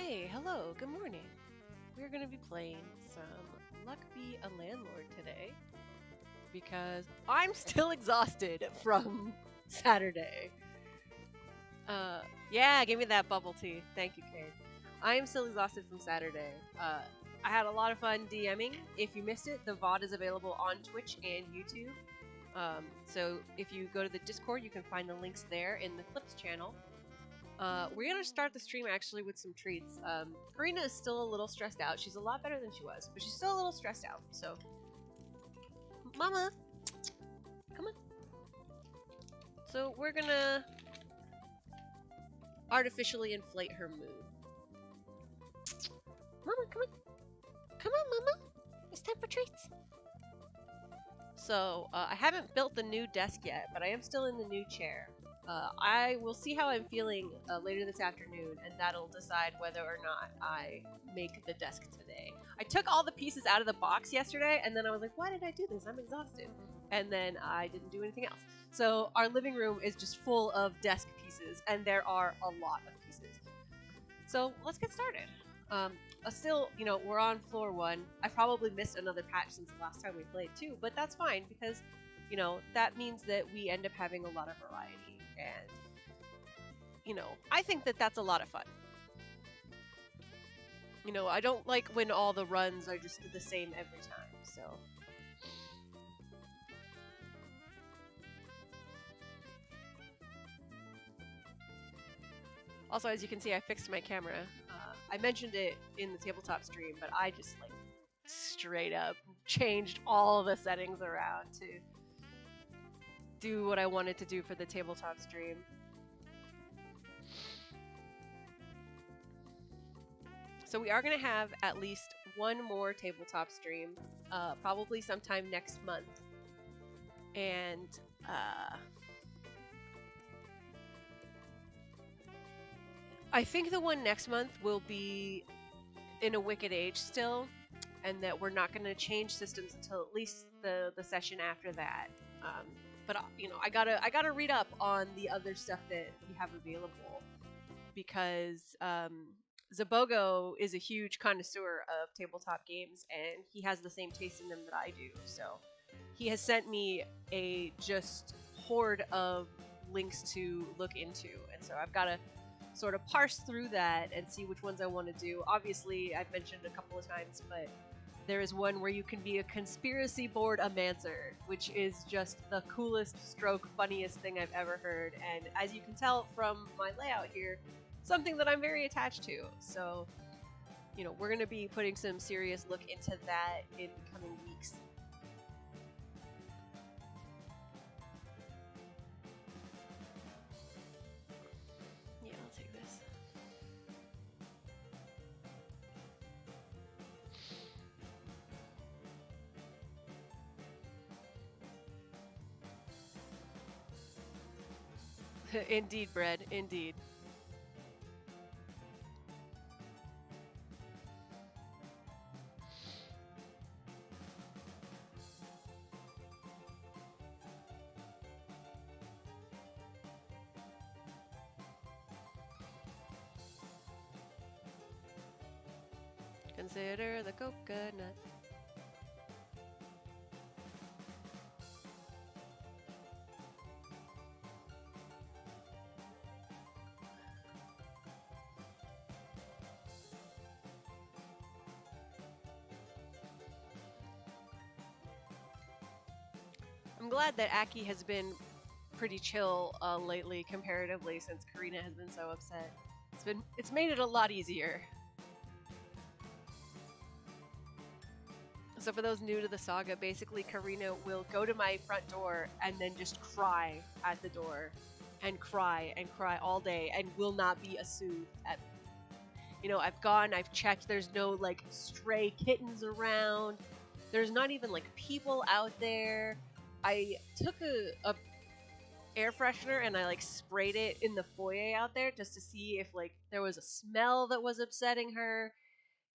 Hey, hello, good morning. We're going to be playing some Luck Be a Landlord today because I'm still exhausted from Saturday. Yeah, give me that bubble tea. Thank you, Kate. I am still exhausted from Saturday. I had a lot of fun DMing. If you missed it, the VOD is available on Twitch and YouTube. So if you go to the Discord, you can find the links there in the Clips channel. We're gonna start the stream actually with some treats. Karina is still a little stressed out. She's a lot better than she was, but she's still a little stressed out. So, Mama, come on. So we're gonna artificially inflate her mood. Mama, come on. Come on, Mama. It's time for treats. So, I haven't built the new desk yet, but I am still in the new chair. I will see how I'm feeling later this afternoon, and that'll decide whether or not I make the desk today. I took all the pieces out of the box yesterday, and then I was like, why did I do this? I'm exhausted. And then I didn't do anything else. So our living room is just full of desk pieces, and there are a lot of pieces. So let's get started. Still, we're on floor 1. I probably missed another patch since the last time we played too, but that's fine because, that means that we end up having a lot of variety. And, I think that that's a lot of fun. I don't like when all the runs are just the same every time, so. Also, as you can see, I fixed my camera. I mentioned it in the tabletop stream, but I just, straight up changed all the settings around to do what I wanted to do for the tabletop stream. So we are going to have at least one more tabletop stream, probably sometime next month. And I think the one next month will be in a Wicked Age still, and that we're not going to change systems until at least the session after that. But I gotta read up on the other stuff that we have available because Zabogo is a huge connoisseur of tabletop games, and he has the same taste in them that I do. So he has sent me a just horde of links to look into, and so I've got to sort of parse through that and see which ones I want to do. Obviously, I've mentioned a couple of times, but there is one where you can be a conspiracy board amancer, which is just the coolest stroke, funniest thing I've ever heard. And as you can tell from my layout here, something that I'm very attached to. So, we're going to be putting some serious look into that in the coming weeks. Yeah, I'll take this. Indeed, bread. Indeed. Consider the coconut. I'm glad that Aki has been pretty chill lately, comparatively, since Karina has been so upset. It's made it a lot easier. So for those new to the saga, basically Karina will go to my front door and then just cry at the door and cry all day and will not be soothed at I've checked, there's no stray kittens around. There's not even people out there. I took a air freshener and I sprayed it in the foyer out there just to see if there was a smell that was upsetting her,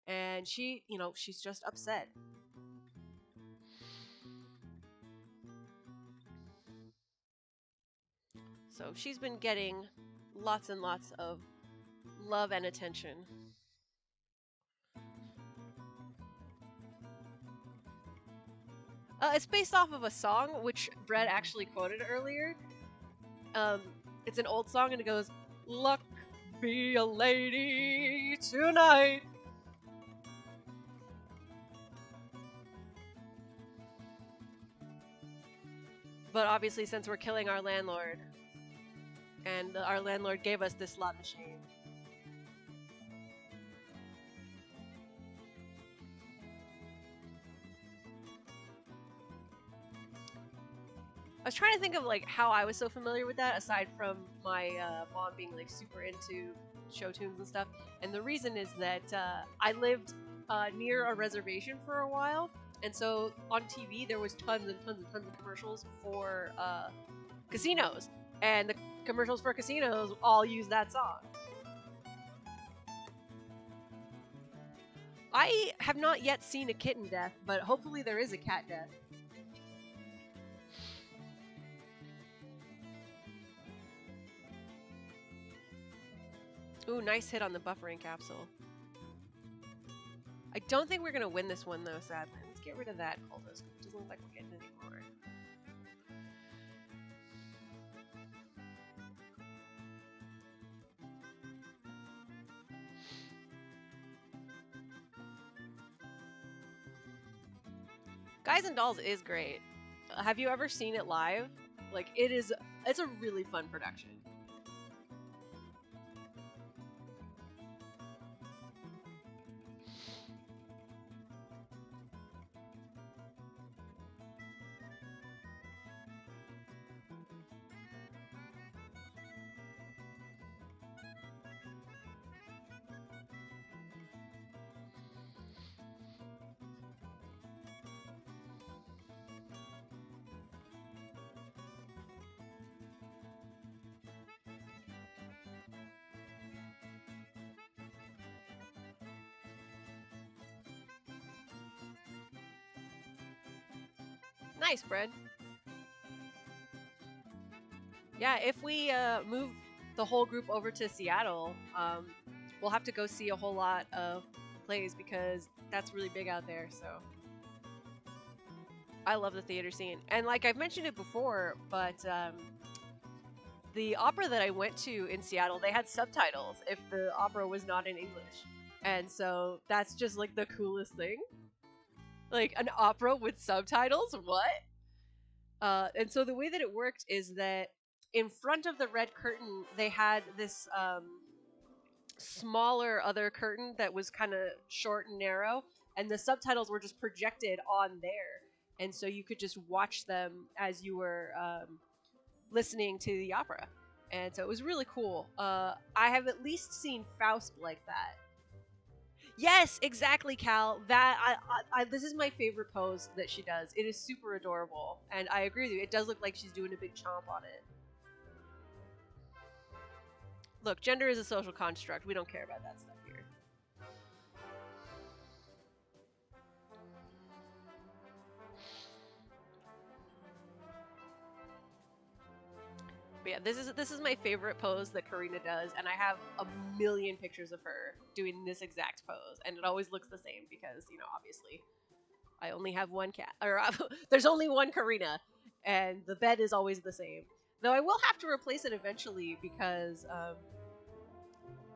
and she's just upset. So she's been getting lots and lots of love and attention. It's based off of a song which Brett actually quoted earlier. Um, it's an old song and it goes, "Luck be a lady tonight." But obviously, since we're killing our landlord, and our landlord gave us this slot machine. I was trying to think of like how I was so familiar with that, aside from my mom being like super into show tunes and stuff. And the reason is that I lived near a reservation for a while, and so on TV there was tons and tons and tons of commercials for casinos, and the commercials for casinos all use that song. I have not yet seen a kitten death, but hopefully there is a cat death. Ooh, nice hit on the buffering capsule. I don't think we're going to win this one, though, sadly. Let's get rid of that cultist. It doesn't look like we're getting any more. Guys and Dolls is great. Have you ever seen it live? Like, it's a really fun production. Nice, Bread. Yeah, if we move the whole group over to Seattle, we'll have to go see a whole lot of plays because that's really big out there. So I love the theater scene, and like I've mentioned it before, but the opera that I went to in Seattle, they had subtitles if the opera was not in English, and so that's just like the coolest thing. Like an opera with subtitles, what? And so the way that it worked is that in front of the red curtain, they had this smaller other curtain that was kind of short and narrow, and the subtitles were just projected on there. And so you could just watch them as you were listening to the opera. And so it was really cool. I have at least seen Faust like that. Yes, exactly, Cal. That this is my favorite pose that she does. It is super adorable, and I agree with you. It does look like she's doing a big chomp on it. Look, gender is a social construct. We don't care about that stuff here. But yeah, this is my favorite pose that Karina does, and I have a million pictures of her doing this exact pose, and it always looks the same because, you know, obviously I only have one cat, or there's only one Karina, and the bed is always the same. Though I will have to replace it eventually because,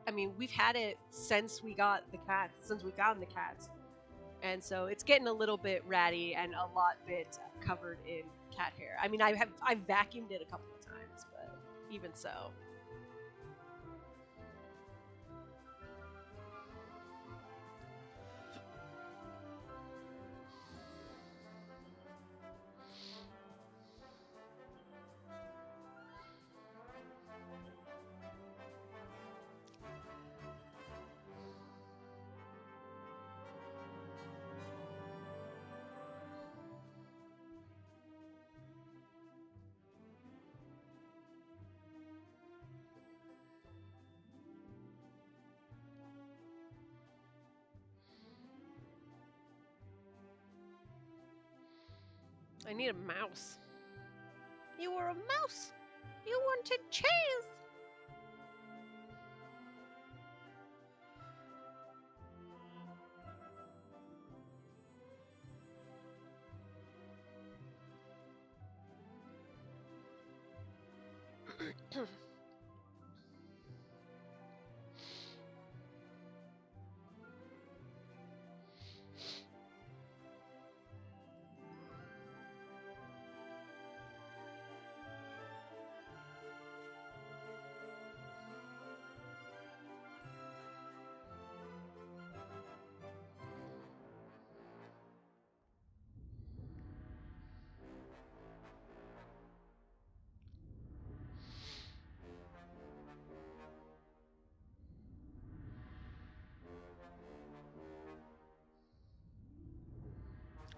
I mean, we've had it since we got the cats, since we found the cats, and so it's getting a little bit ratty and a lot bit covered in cat hair. I mean, I've vacuumed it a couple of times, but even so. I need a mouse. You were a mouse. You wanted cheese.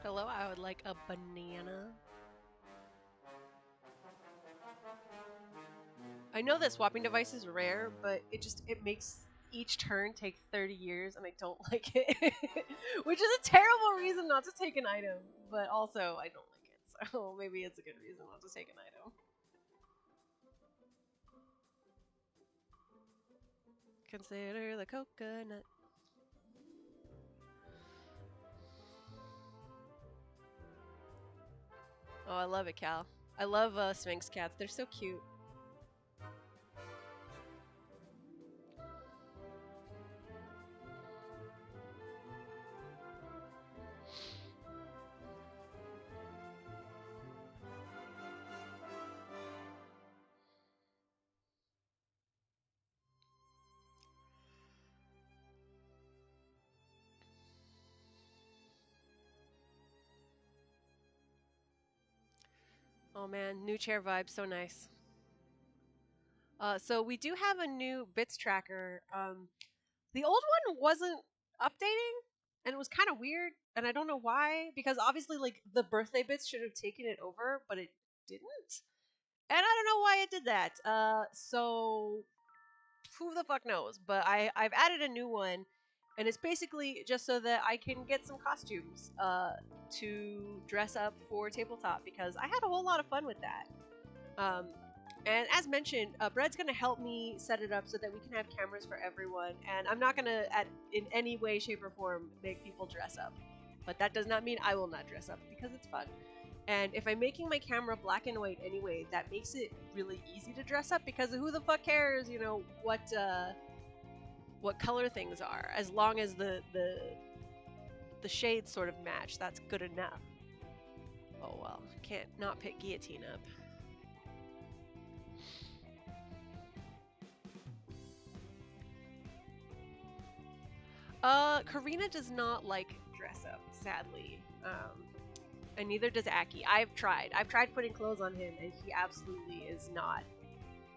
Hello, I would like a banana. I know that swapping device is rare, but it makes each turn take 30 years, and I don't like it. Which is a terrible reason not to take an item, but also I don't like it, so maybe it's a good reason not to take an item. Consider the coconut. Oh, I love it, Cal. I love Sphinx cats. They're so cute. Oh man, new chair vibe, so nice. So we do have a new bits tracker. The old one wasn't updating, and it was kind of weird, and I don't know why. Because obviously, like the birthday bits should have taken it over, but it didn't, and I don't know why it did that. So who the fuck knows? But I've added a new one, and it's basically just so that I can get some costumes to dress up for tabletop because I had a whole lot of fun with that. Um, and as mentioned, Bread's going to help me set it up so that we can have cameras for everyone. And I'm not going to, in any way, shape, or form, make people dress up. But that does not mean I will not dress up because it's fun. And if I'm making my camera black and white anyway, that makes it really easy to dress up because who the fuck cares, you know, what color things are, as long as the shades sort of match. That's good enough. Oh well, can't not pick guillotine up. Karina does not like dress up, sadly. And neither does Aki. I've tried putting clothes on him, and he absolutely is not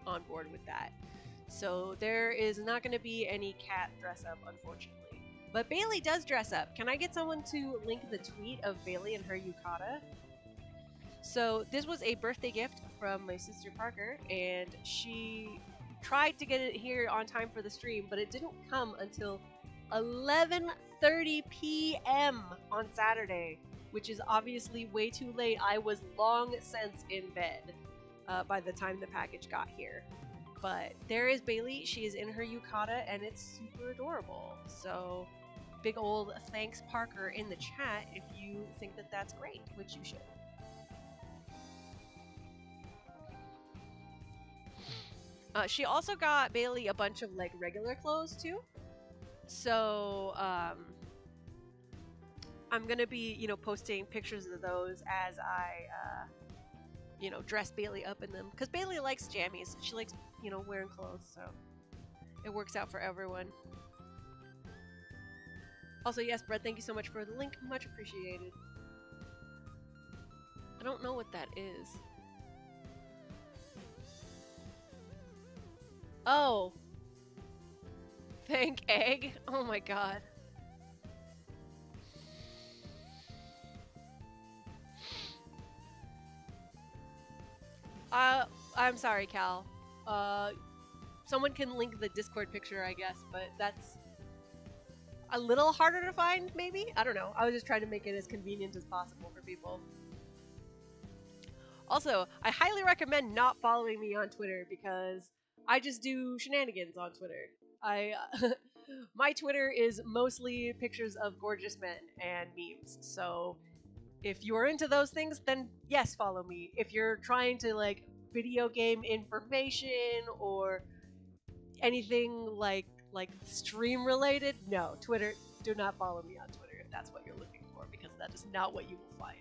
on board with that. So there is not going to be any cat dress up, unfortunately. But Bailey does dress up. Can I get someone to link the tweet of Bailey and her yukata? So this was a birthday gift from my sister Parker, and she tried to get it here on time for the stream, but it didn't come until 11:30 p.m. on Saturday, which is obviously way too late. I was long since in bed by the time the package got here. But there is Bailey. She is in her yukata, and it's super adorable. So big old thanks, Parker, in the chat if you think that that's great, which you should. She also got Bailey a bunch of like regular clothes too. So I'm gonna be, you know, posting pictures of those as I, you know, dress Bailey up in them. Because Bailey likes jammies. She likes, you know, wearing clothes, so it works out for everyone. Also, yes, Brett, thank you so much for the link. Much appreciated. I don't know what that is. Oh. Thank egg? Oh my god. I'm sorry, Cal. Someone can link the Discord picture, I guess, but that's a little harder to find, maybe? I don't know. I was just trying to make it as convenient as possible for people. Also, I highly recommend not following me on Twitter because I just do shenanigans on Twitter. My Twitter is mostly pictures of gorgeous men and memes. So if you're into those things, then yes, follow me. If you're trying to like video game information or anything like stream related, no, Twitter, do not follow me on Twitter if that's what you're looking for, because that is not what you will find.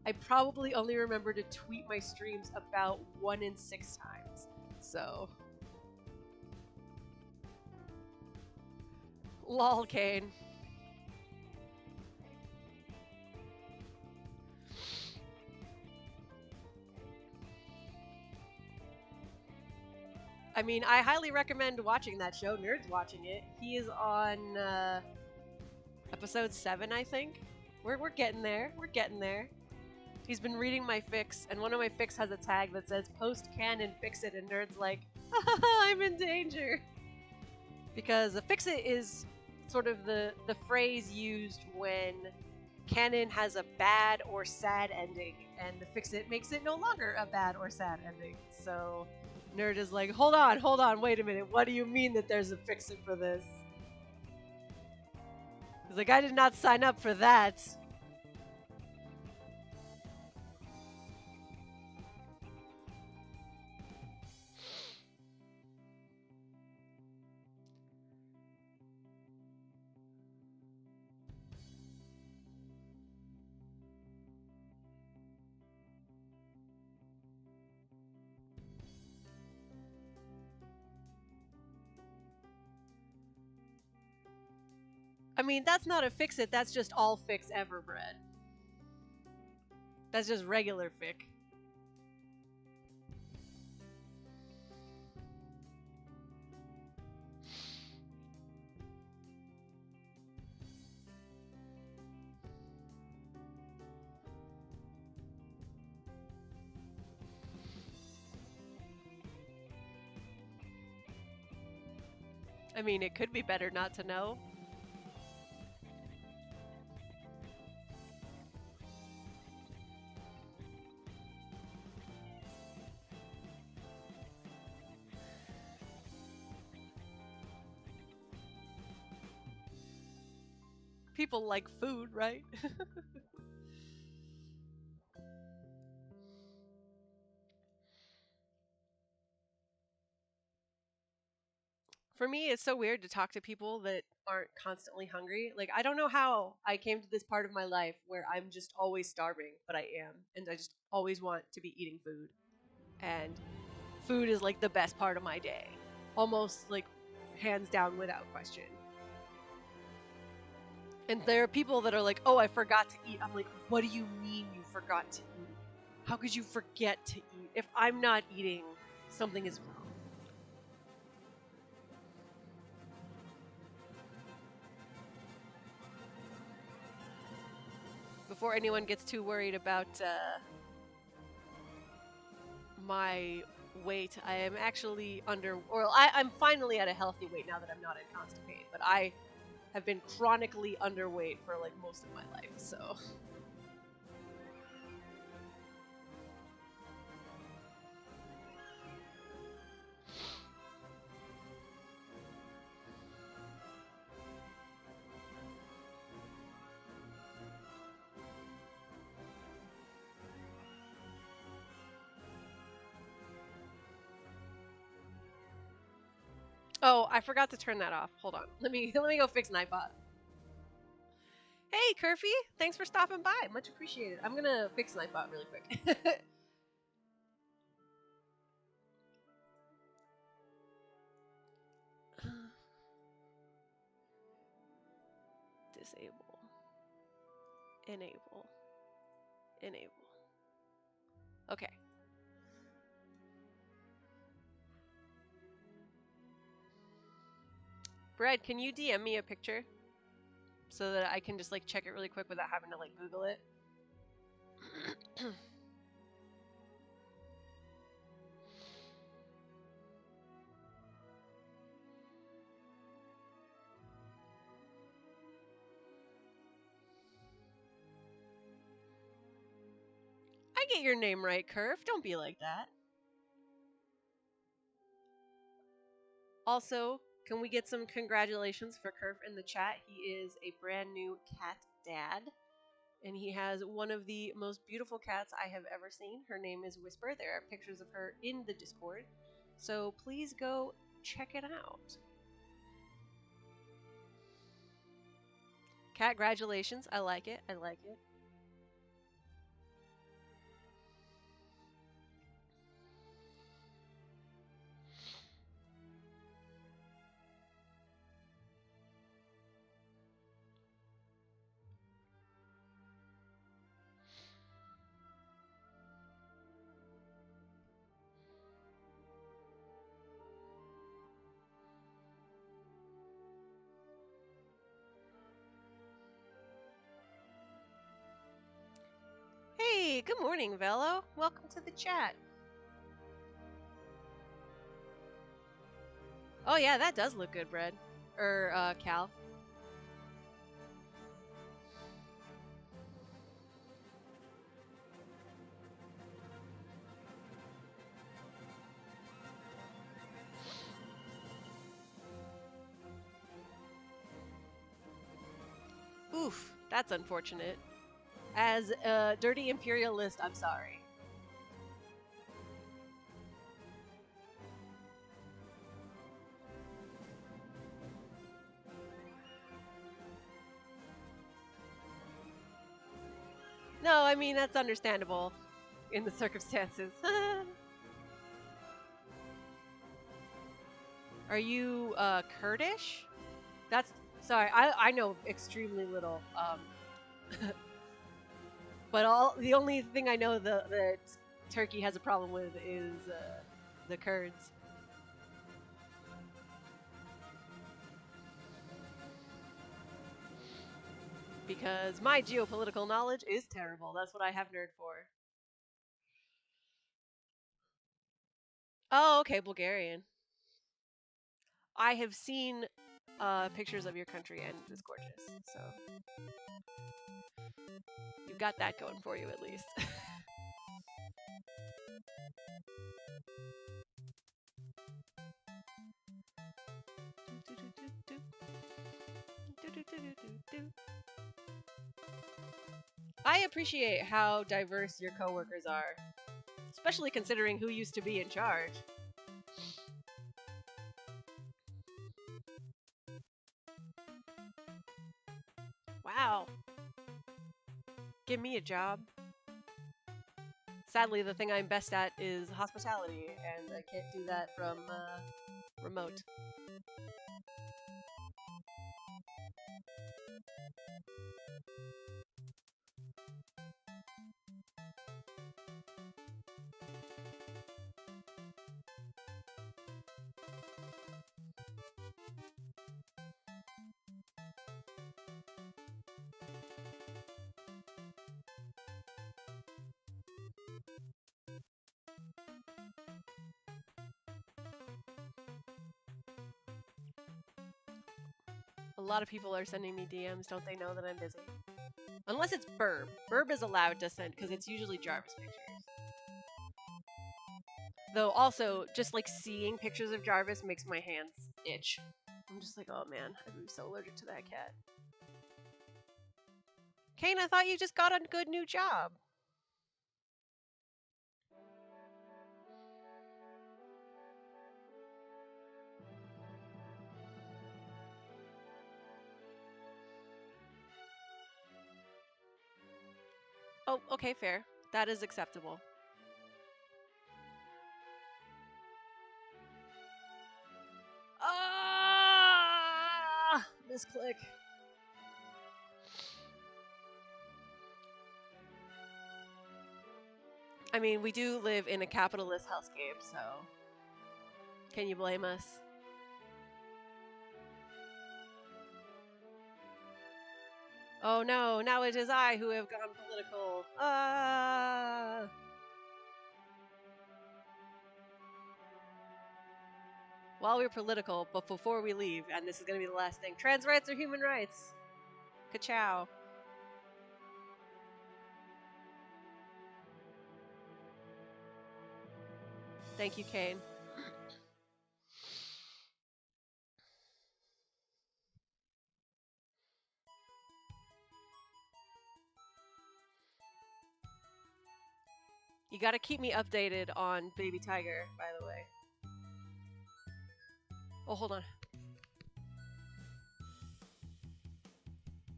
I probably only remember to tweet my streams about 1 in 6 times. So lol, Kane. I mean, I highly recommend watching that show. Nerd's watching it. He is on episode 7, I think. We're getting there. We're getting there. He's been reading my fics, and one of my fics has a tag that says "Post canon, fix it," and Nerd's like, I'm in danger. Because a fix it is sort of the phrase used when canon has a bad or sad ending, and the fix it makes it no longer a bad or sad ending. So Nerd is like, hold on, wait a minute. What do you mean that there's a fix it for this? He's like, I did not sign up for that. I mean, that's not a fix it, that's just all fix ever bread. That's just regular fic. I mean, it could be better not to know. People like food, right? For me, it's so weird to talk to people that aren't constantly hungry. Like, I don't know how I came to this part of my life where I'm just always starving, but I am. And I just always want to be eating food. And food is like the best part of my day. Almost like hands down without question. And there are people that are like, oh, I forgot to eat. I'm like, what do you mean you forgot to eat? How could you forget to eat? If I'm not eating, something is wrong. Before anyone gets too worried about my weight, I am actually I'm finally at a healthy weight now that I'm not in constant pain, but I have been chronically underweight for like most of my life, so. Oh, I forgot to turn that off. Hold on. Let me go fix Nightbot. Hey, Curfy! Thanks for stopping by. Much appreciated. I'm gonna fix Nightbot really quick. Disable. Enable. Enable. Okay. Brad, can you DM me a picture? So that I can just like check it really quick without having to like Google it. I get your name right, Curve. Don't be like that. Also, can we get some congratulations for Curve in the chat? He is a brand new cat dad. And he has one of the most beautiful cats I have ever seen. Her name is Whisper. There are pictures of her in the Discord. So please go check it out. Congratulations. I like it. I like it. Hey, good morning, Velo. Welcome to the chat. Oh yeah, that does look good, Brad. Cal. Oof, that's unfortunate. As a dirty imperialist, I'm sorry. No, I mean, that's understandable in the circumstances. Are you, Kurdish? That's, sorry, I know extremely little, but the only thing I know that Turkey has a problem with is, the Kurds. Because my geopolitical knowledge is terrible. That's what I have nerd for. Oh, okay, Bulgarian. I have seen pictures of your country and it's gorgeous. So you've got that going for you at least. I appreciate how diverse your coworkers are, especially considering who used to be in charge. Wow. Give me a job. Sadly, the thing I'm best at is hospitality, and I can't do that from remote. A lot of people are sending me DMs. Don't they know that I'm busy? Unless it's Burb. Burb is allowed to send because it's usually Jarvis pictures. Though also, just like seeing pictures of Jarvis makes my hands itch. I'm just like, oh man, I'm so allergic to that cat. Kane, I thought you just got a good new job. Oh, okay, fair. That is acceptable. Ah! Misclick. I mean, we do live in a capitalist hellscape, so can you blame us? Oh no, now it is I who have gone political. Ah! While we're political, but before we leave, and this is going to be the last thing, trans rights are human rights. Ka-chow. Thank you, Kane. You gotta keep me updated on Baby Tiger, by the way. Oh, hold on.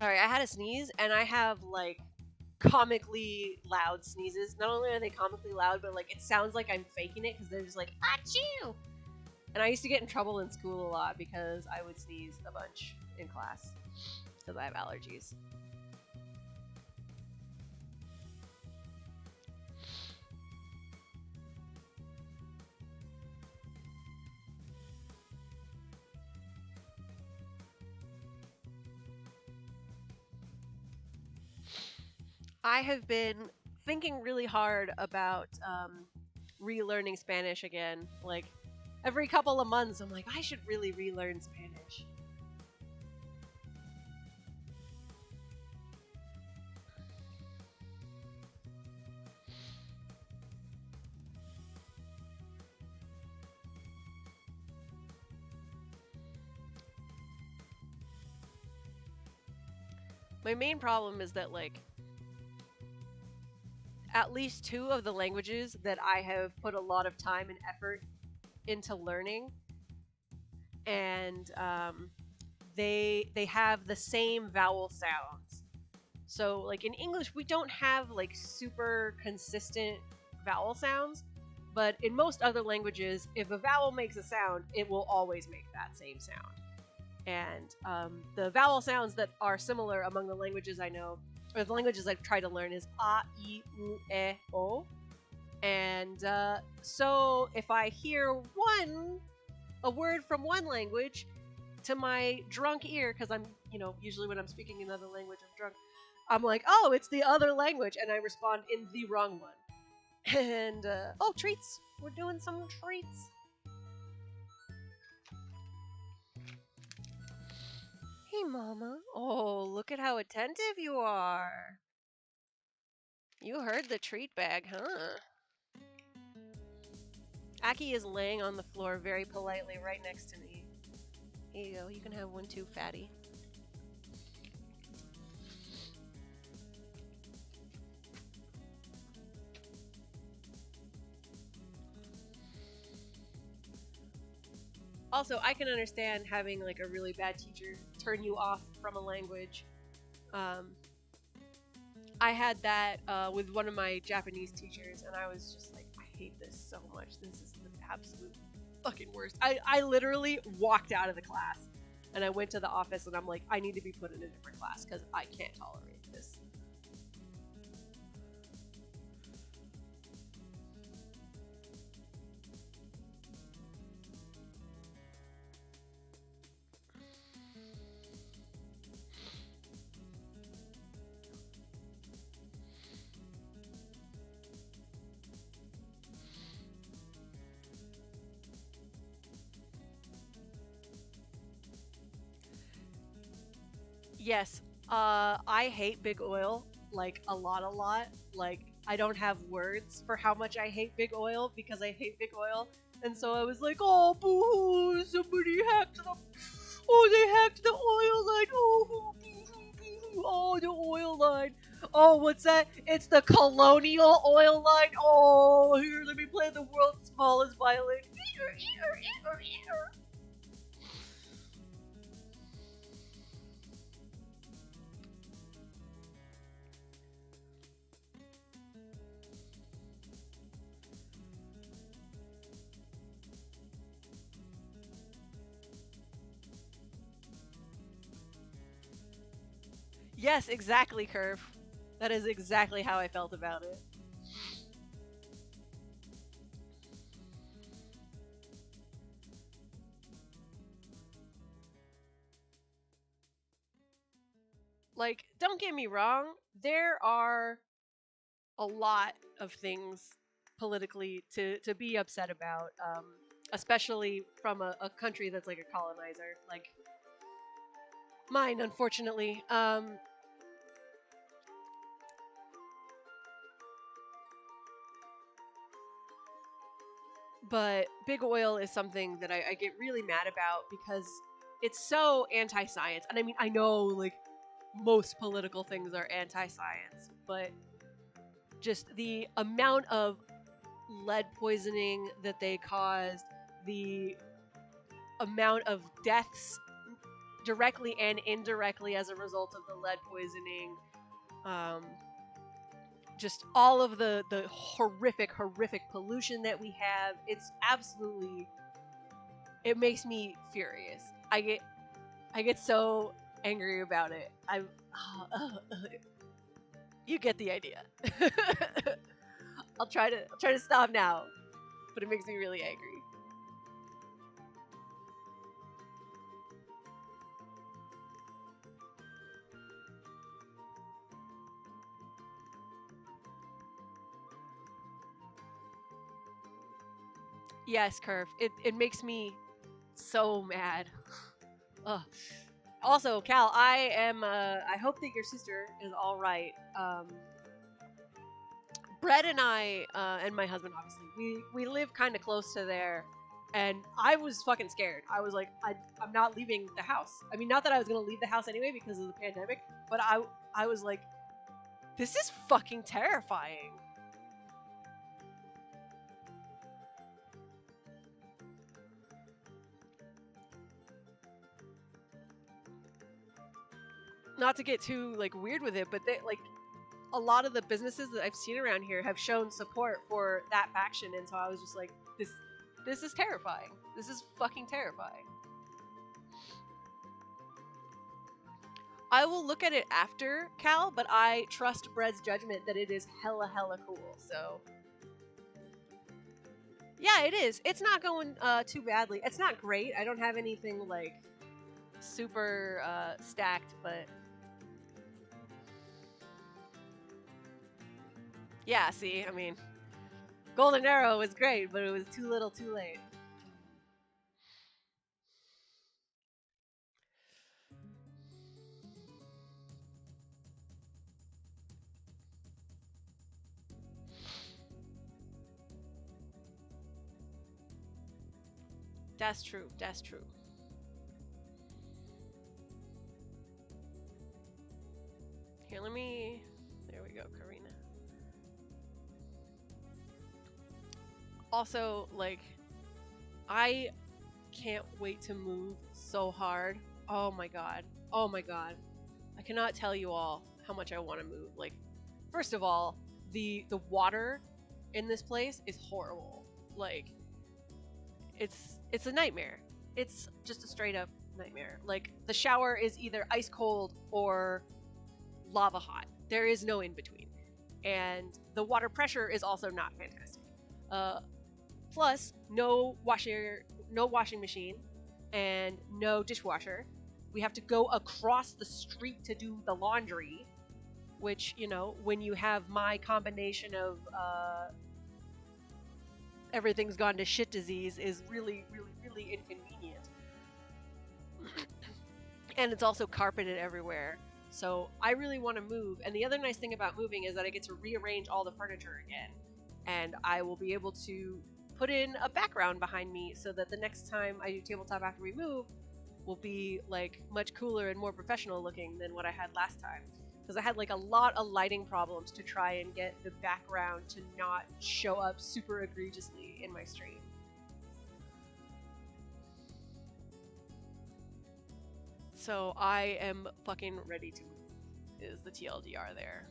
Sorry, I had a sneeze, and I have, like, comically loud sneezes. Not only are they comically loud, but, like, it sounds like I'm faking it, because they're just like, achoo! And I used to get in trouble in school a lot because I would sneeze a bunch in class, because I have allergies. I have been thinking really hard about relearning Spanish again. Like every couple of months, I'm like, I should really relearn Spanish. My main problem is that, like, at least two of the languages that I have put a lot of time and effort into learning, and they have the same vowel sounds. So, like, in English, we don't have, like, super consistent vowel sounds, but in most other languages, if a vowel makes a sound, it will always make that same sound. And the vowel sounds that are similar among the languages I know, or the languages I've tried to learn, is a, I, u, e, o. And so if I hear a word from one language, to my drunk ear, because I'm, usually when I'm speaking another language, I'm drunk, I'm like, oh, it's the other language, and I respond in the wrong one. And, oh, treats. We're doing some treats. Hey, Mama. Oh, look at how attentive you are. You heard the treat bag, huh? Aki is laying on the floor very politely right next to me. Here you go. You can have one too, fatty. Also, I can understand having, like, a really bad teacher turn you off from a language. I had that with one of my Japanese teachers, and I was just like, I hate this so much. This is the absolute fucking worst. I literally walked out of the class, and I went to the office, and I'm like, I need to be put in a different class, because I can't tolerate this. Yes, I hate big oil, like, a lot. Like, I don't have words for how much I hate big oil because I hate big oil. And so I was like, oh, boo-hoo, somebody hacked they hacked the oil line. Oh, boo-hoo, boo-hoo. Oh, the oil line. Oh, what's that? It's the colonial oil line. Oh, here, let me play the world's smallest violin. Yes, exactly, Curve. That is exactly how I felt about it. Like, don't get me wrong, there are a lot of things politically to be upset about, especially from a country that's like a colonizer, like mine, unfortunately. But big oil is something that I get really mad about because it's so anti-science. And I mean, I know, like, most political things are anti-science, but just the amount of lead poisoning that they caused, the amount of deaths directly and indirectly as a result of the lead poisoning, um, just all of the horrific pollution that we have. It's absolutely, it makes me furious. I get so angry about it. You get the idea. I'll try to stop now, but it makes me really angry. Yes, Curve. It makes me so mad. Ugh. Also, Cal, I hope that your sister is all right. Brett and I, and my husband, obviously, we live kind of close to there, and I was fucking scared. I was like, I'm not leaving the house. I mean, not that I was gonna leave the house anyway because of the pandemic, but I was like, this is fucking terrifying. Not to get too like weird with it, but they like a lot of the businesses that I've seen around here have shown support for that faction, and so I was just like, this is terrifying. This is fucking terrifying. I will look at it after, Cal, but I trust Brett's judgment that it is hella cool. So yeah, it is. It's not going too badly. It's not great. I don't have anything like super stacked, but yeah. See, I mean, Golden Arrow was great, but it was too little, too late. That's true. That's true. Here, let me. There we go, Karina. Also, like, I can't wait to move so hard. Oh my god. Oh my god. I cannot tell you all how much I want to move. Like, first of all, the water in this place is horrible. Like, it's a nightmare. It's just a straight up nightmare. Like, the shower is either ice cold or lava hot. There is no in between. And the water pressure is also not fantastic. Plus, no washing machine, and no dishwasher. We have to go across the street to do the laundry, which, you know, when you have my combination of everything's gone to shit disease, is really inconvenient. And it's also carpeted everywhere. So I really want to move. And the other nice thing about moving is that I get to rearrange all the furniture again. And I will be able to put in a background behind me so that the next time I do tabletop after we move will be like much cooler and more professional looking than what I had last time. Because I had like a lot of lighting problems to try and get the background to not show up super egregiously in my stream. So I am fucking ready to move, is the TLDR there.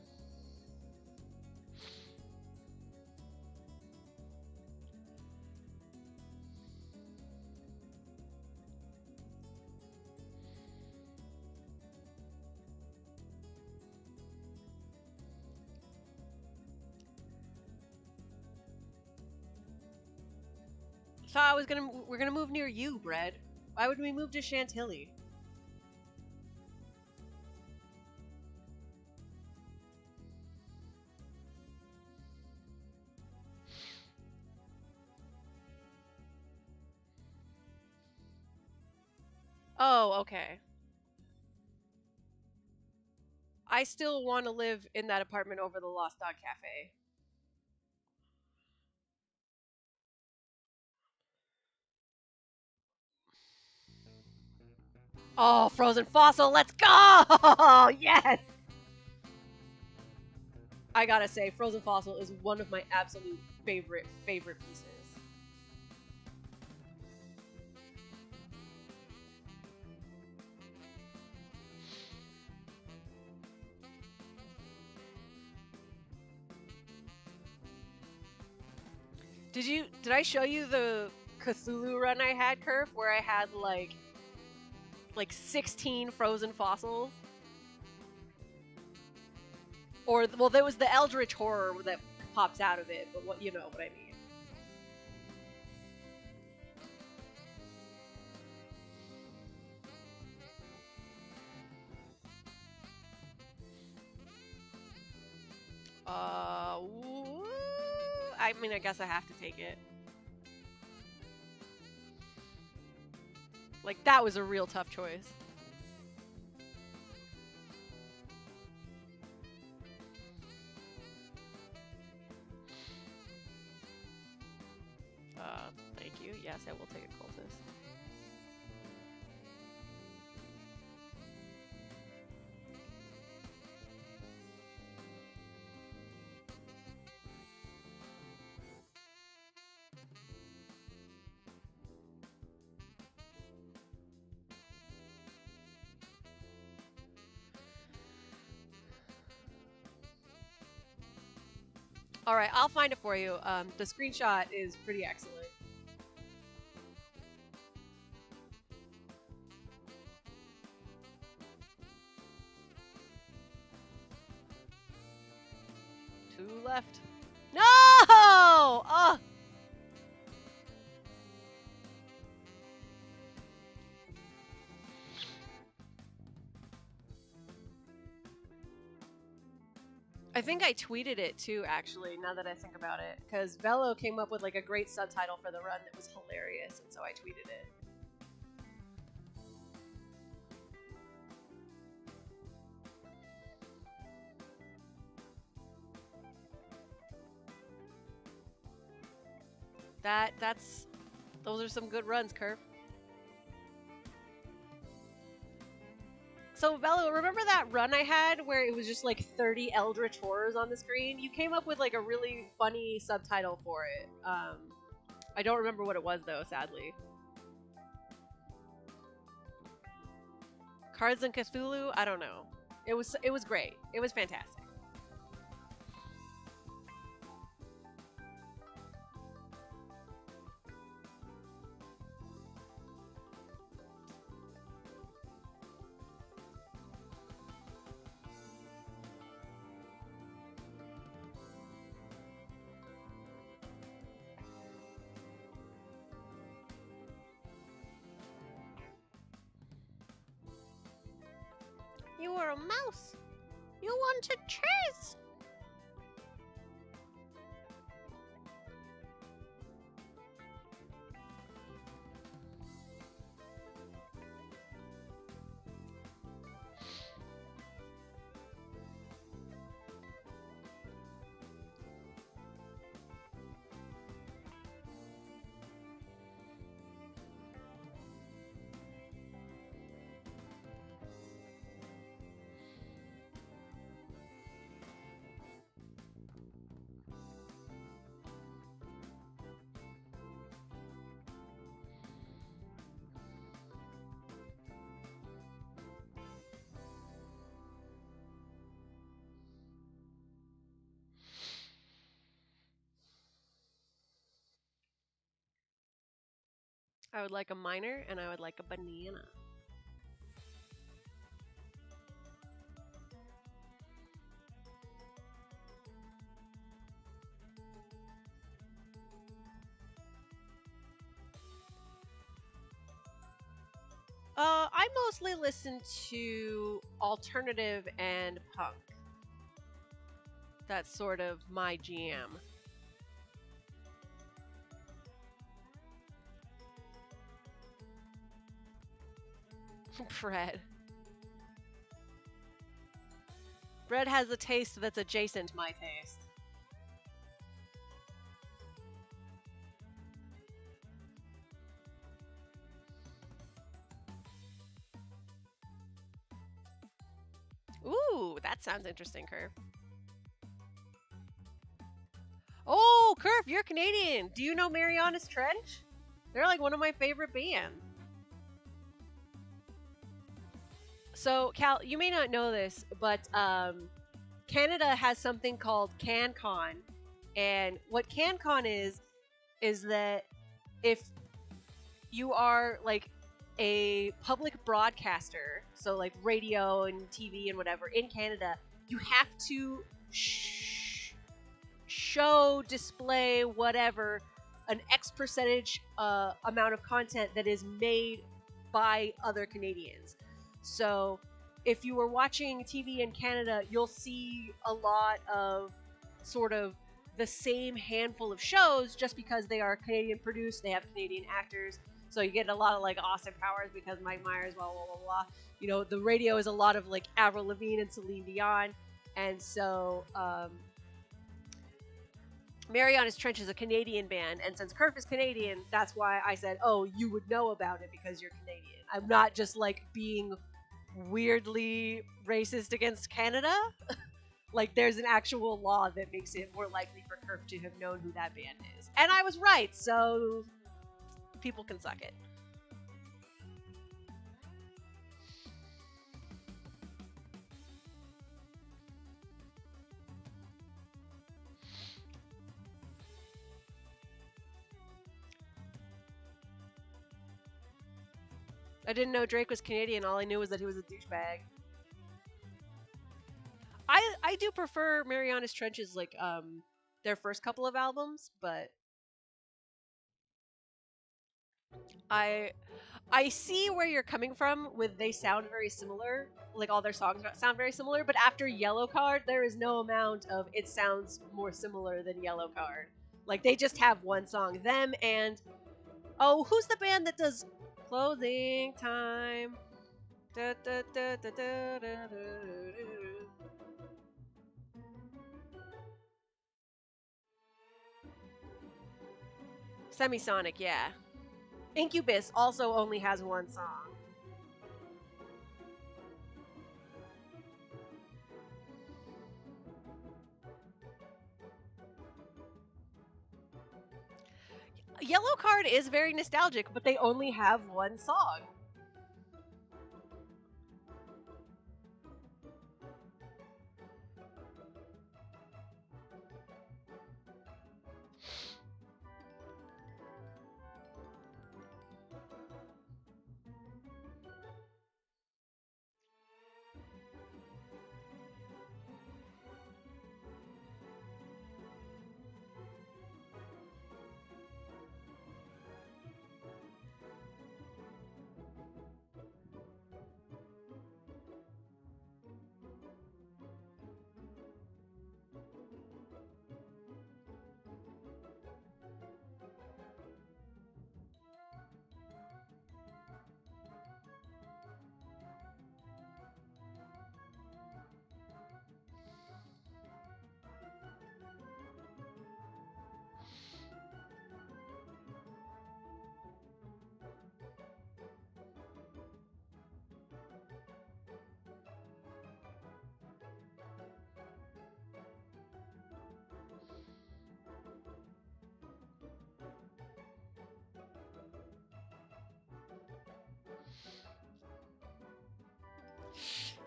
So we're gonna move near you, Brett. Why would we move to Chantilly? Oh, okay. I still want to live in that apartment over the Lost Dog Cafe. Oh, Frozen Fossil, let's go! Yes! I gotta say, Frozen Fossil is one of my absolute favorite pieces. Did I show you the Cthulhu run I had, Curve, where I had like 16 frozen fossils? Or well, there was the Eldritch horror that pops out of it, but what you know what I mean. I mean, I guess I have to take it. Like, that was a real tough choice. Thank you. Yes, I will take a cultist. All right, I'll find it for you. The screenshot is pretty excellent. Two left. No! Oh! I think I tweeted it too, actually, now that I think about it. Because Velo came up with like a great subtitle for the run that was hilarious, and so I tweeted it. Those are some good runs, Curve. So, Bello, remember that run I had where it was just like 30 Eldritch Horrors on the screen? You came up with like a really funny subtitle for it. I don't remember what it was though, sadly. Cards and Cthulhu? I don't know. It was great. It was fantastic. You were a mouse. You wanted chase. I would like a miner, and I would like a banana. I mostly listen to alternative and punk. That's sort of my jam. Bread. Bread has a taste that's adjacent to my taste. Ooh, that sounds interesting, Curve. Oh, Curve, you're Canadian. Do you know Marianas Trench? They're like one of my favorite bands. So, Cal, you may not know this, but Canada has something called CanCon. And what CanCon is that if you are like a public broadcaster, so like radio and TV and whatever, in Canada, you have to show, display, whatever, an X percentage amount of content that is made by other Canadians. So if you were watching TV in Canada, you'll see a lot of sort of the same handful of shows just because they are Canadian produced, they have Canadian actors. So you get a lot of like Austin Powers because Mike Myers, blah blah blah blah. You know, the radio is a lot of like Avril Lavigne and Celine Dion, and so Marianas Trench is a Canadian band, and since Kerf is Canadian, that's why I said, oh, you would know about it because you're Canadian. I'm not just like being weirdly racist against Canada. Like, there's an actual law that makes it more likely for Kerf to have known who that band is. And I was right, so people can suck it. I didn't know Drake was Canadian. All I knew was that he was a douchebag. I do prefer Marianas Trench's like their first couple of albums, but I I see where you're coming from with they sound very similar, like all their songs sound very similar, but after Yellow Card there is no amount of it sounds more similar than Yellow Card. Like they just have one song, them and oh, who's the band that does Closing Time? Da, da, da, da, da, da, da, da. Semisonic, yeah. Incubus also only has one song. Yellow Card is very nostalgic, but they only have one song.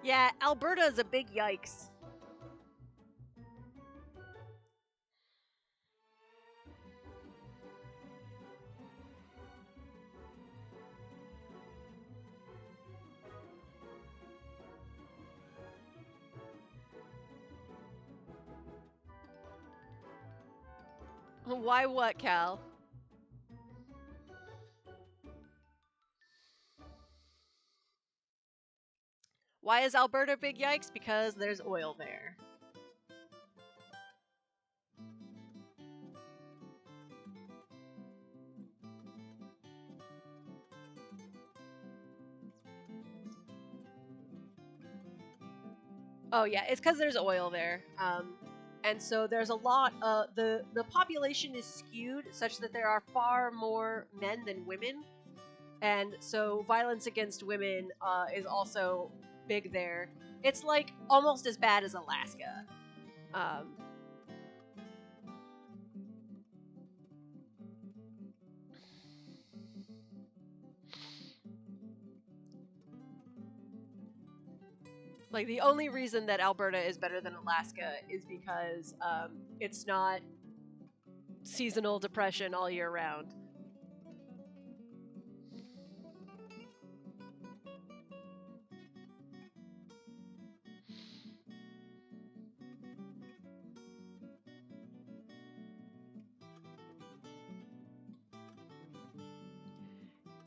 Yeah, Alberta is a big yikes. Why what, Cal? Why is Alberta big yikes? Because there's oil there. Oh yeah, it's because there's oil there. And so there's a lot. The population is skewed such that there are far more men than women, and so violence against women is also big there. It's like almost as bad as Alaska. Um, like the only reason that Alberta is better than Alaska is because it's not seasonal depression all year round.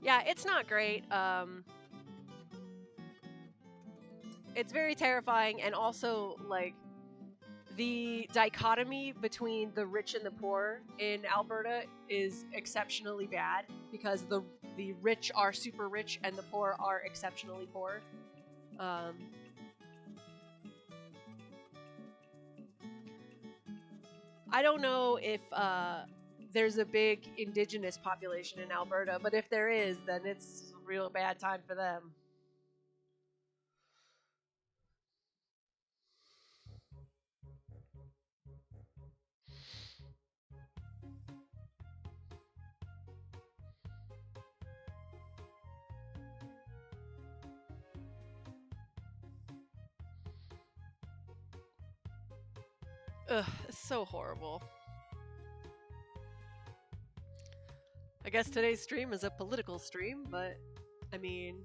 Yeah, it's not great. It's very terrifying, and also like the dichotomy between the rich and the poor in Alberta is exceptionally bad because the rich are super rich and the poor are exceptionally poor. I don't know if there's a big indigenous population in Alberta, but if there is, then it's a real bad time for them. Ugh, it's so horrible. I guess today's stream is a political stream, but I mean,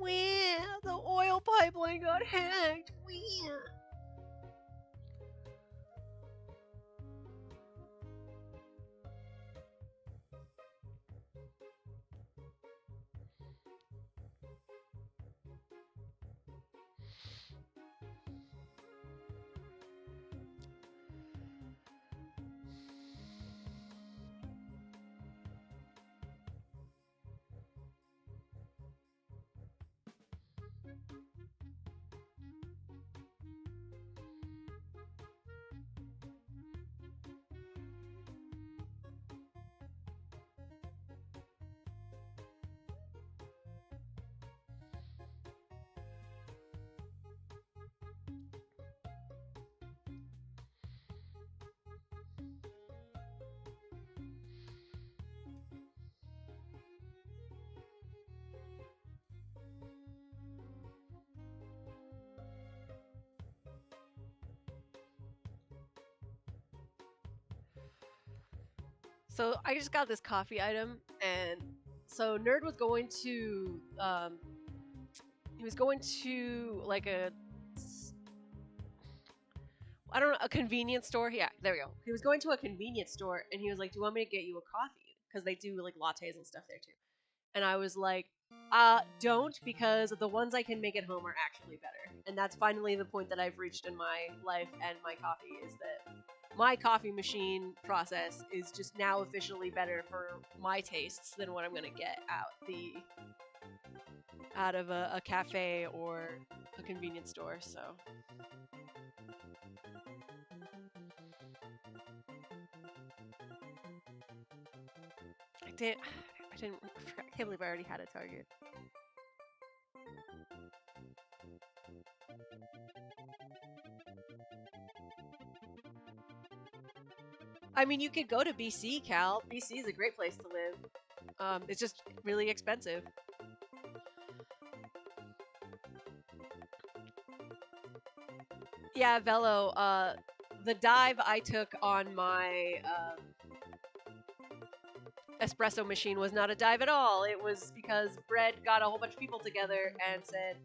the oil pipeline got hacked. So I just got this coffee item, and so Nerd was going to, he was going to like I don't know, a convenience store. Yeah, there we go. He was going to a convenience store, and he was like, "Do you want me to get you a coffee?" Because they do like lattes and stuff there too. And I was like, don't, because the ones I can make at home are actually better. And that's finally the point that I've reached in my life and my coffee, is that my coffee machine process is just now officially better for my tastes than what I'm going to get out of a cafe or a convenience store. So I can't believe I already had a Target. I mean, you could go to BC, Cal. BC is a great place to live. It's just really expensive. Yeah, Velo, the dive I took on my espresso machine was not a dive at all. It was because Brett got a whole bunch of people together and said,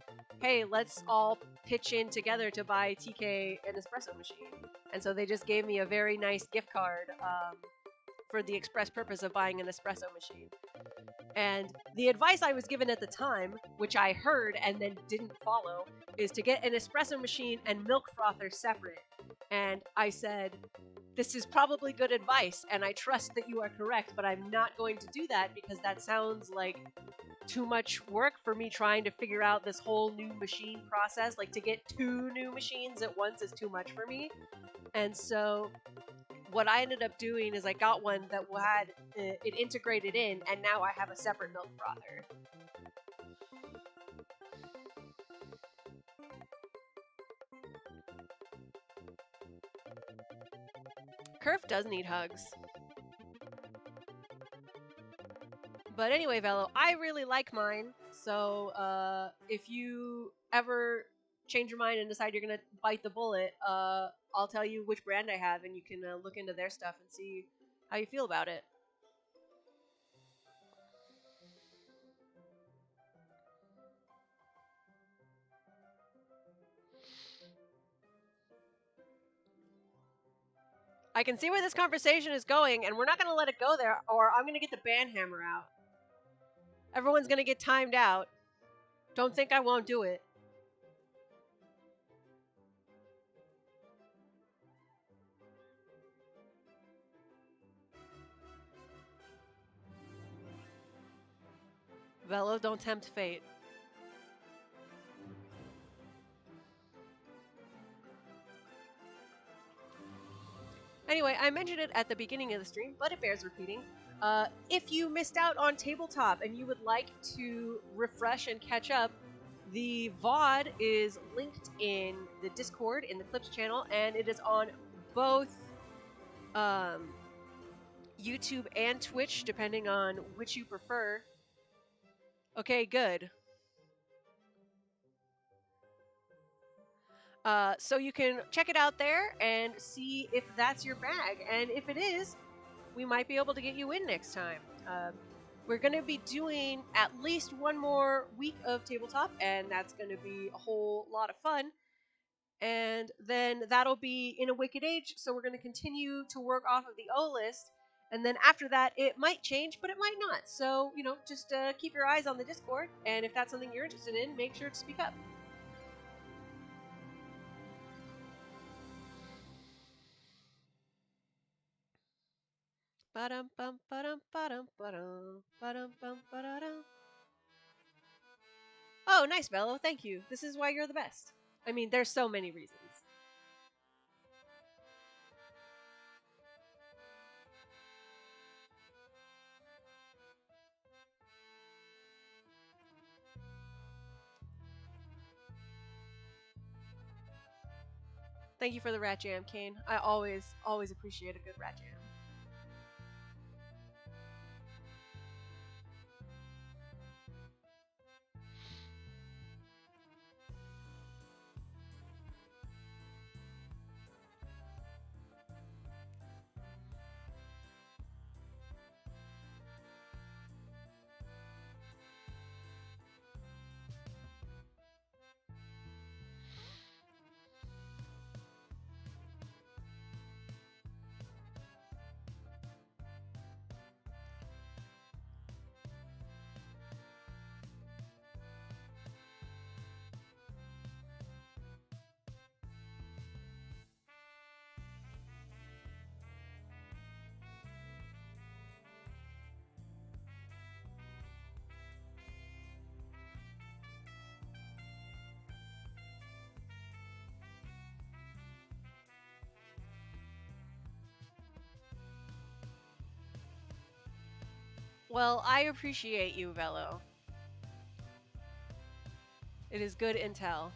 hey, let's all pitch in together to buy TK an espresso machine. And so they just gave me a very nice gift card for the express purpose of buying an espresso machine. And the advice I was given at the time, which I heard and then didn't follow, is to get an espresso machine and milk frother separate. And I said, this is probably good advice, and I trust that you are correct, but I'm not going to do that because that sounds like too much work for me trying to figure out this whole new machine process. Like, to get 2 new machines at once is too much for me. And so what I ended up doing is I got one that had it integrated in, and now I have a separate milk frother. Kerf does need hugs. But anyway, Velo, I really like mine. So if you ever change your mind and decide you're going to bite the bullet, I'll tell you which brand I have, and you can look into their stuff and see how you feel about it. I can see where this conversation is going, and we're not going to let it go there, or I'm going to get the band hammer out. Everyone's going to get timed out. Don't think I won't do it. Velo, don't tempt fate. Anyway, I mentioned it at the beginning of the stream, but it bears repeating. If you missed out on tabletop and you would like to refresh and catch up, the VOD is linked in the Discord in the Clips channel, and it is on both YouTube and Twitch, depending on which you prefer. Okay, good. So you can check it out there and see if that's your bag, and if it is, we might be able to get you in next time. We're going to be doing at least one more week of tabletop, and that's going to be a whole lot of fun. And then that'll be in a Wicked Age, so we're going to continue to work off of the O list. And then after that, it might change, but it might not. So, just keep your eyes on the Discord, and if that's something you're interested in, make sure to speak up. Ba-dum bum ba-dum ba-dum ba-dum ba-dum bum ba-da-dum. Oh, nice, Bello. Thank you. This is why you're the best. I mean, there's so many reasons. Thank you for the rat jam, Kane. I always appreciate a good rat jam. Well, I appreciate you, Velo. It is good intel.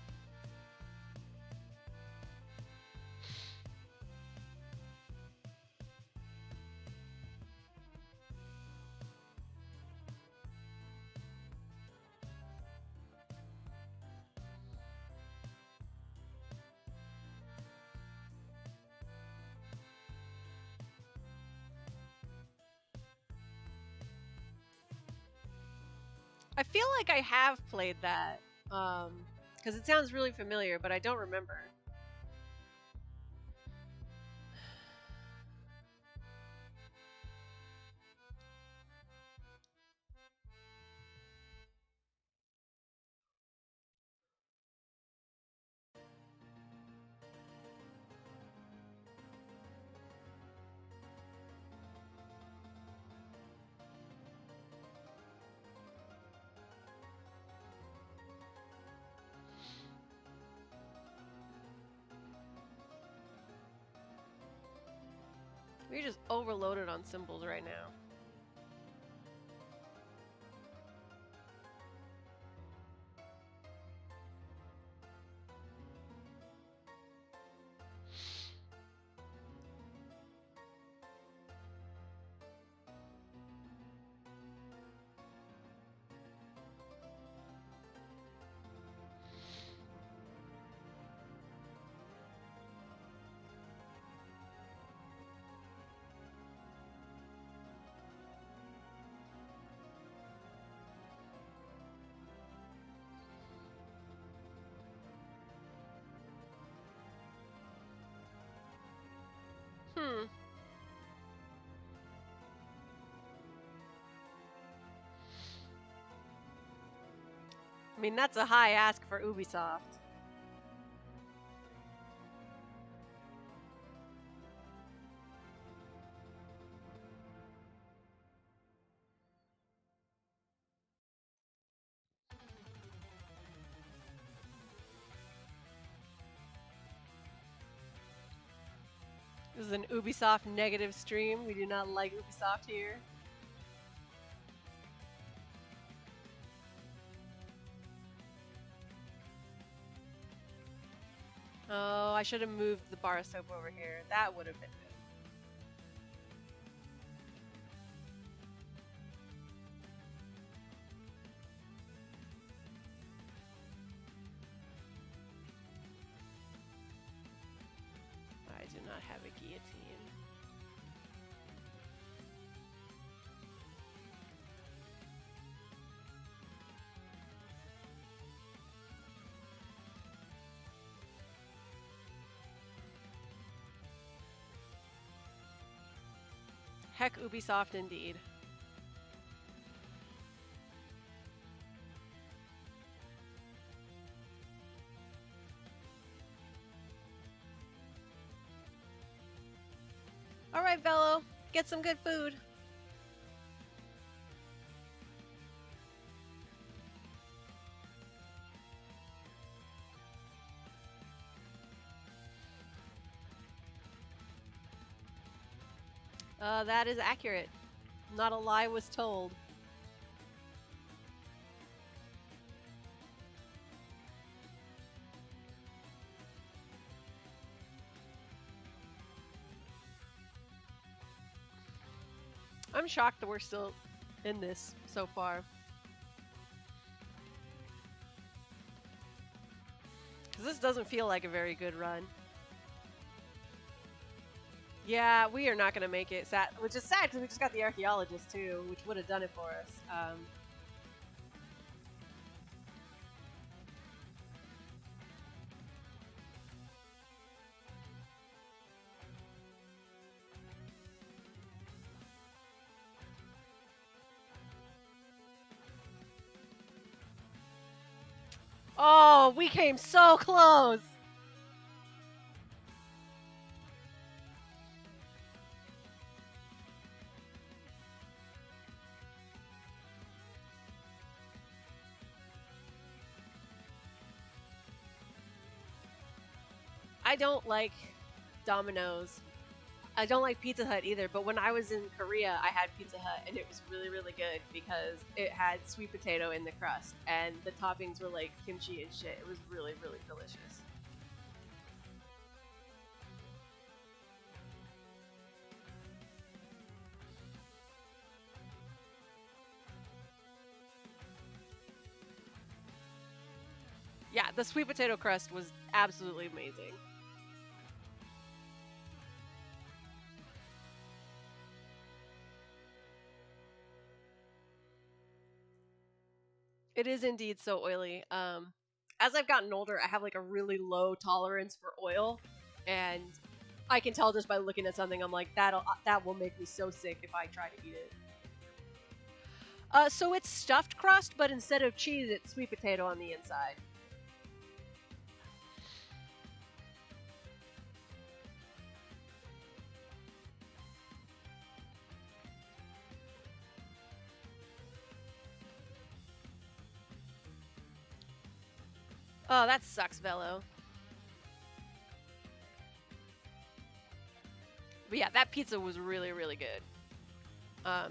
I feel like I have played that, because it sounds really familiar, but I don't remember. We're just overloaded on symbols right now. I mean, that's a high ask for Ubisoft. This is an Ubisoft negative stream. We do not like Ubisoft here. Oh, I should have moved the bar of soap over here. That would have been good. I do not have a guillotine. Heck, Ubisoft indeed. Alright, Velo. Get some good food. That is accurate. Not a lie was told. I'm shocked that we're still in this so far. Because this doesn't feel like a very good run. Yeah, we are not going to make it, which is sad because we just got the archaeologist too, which would have done it for us. Oh, we came so close! I don't like Domino's. I don't like Pizza Hut either, but when I was in Korea, I had Pizza Hut, and it was really, really good because it had sweet potato in the crust, and the toppings were like kimchi and shit. It was really, really delicious. Yeah, the sweet potato crust was absolutely amazing. It is indeed so oily. As I've gotten older, I have like a really low tolerance for oil, and I can tell just by looking at something. I'm like, that will make me so sick if I try to eat it. So it's stuffed crust, but instead of cheese, it's sweet potato on the inside. Oh, that sucks, Velo. But yeah, that pizza was really, really good. Well,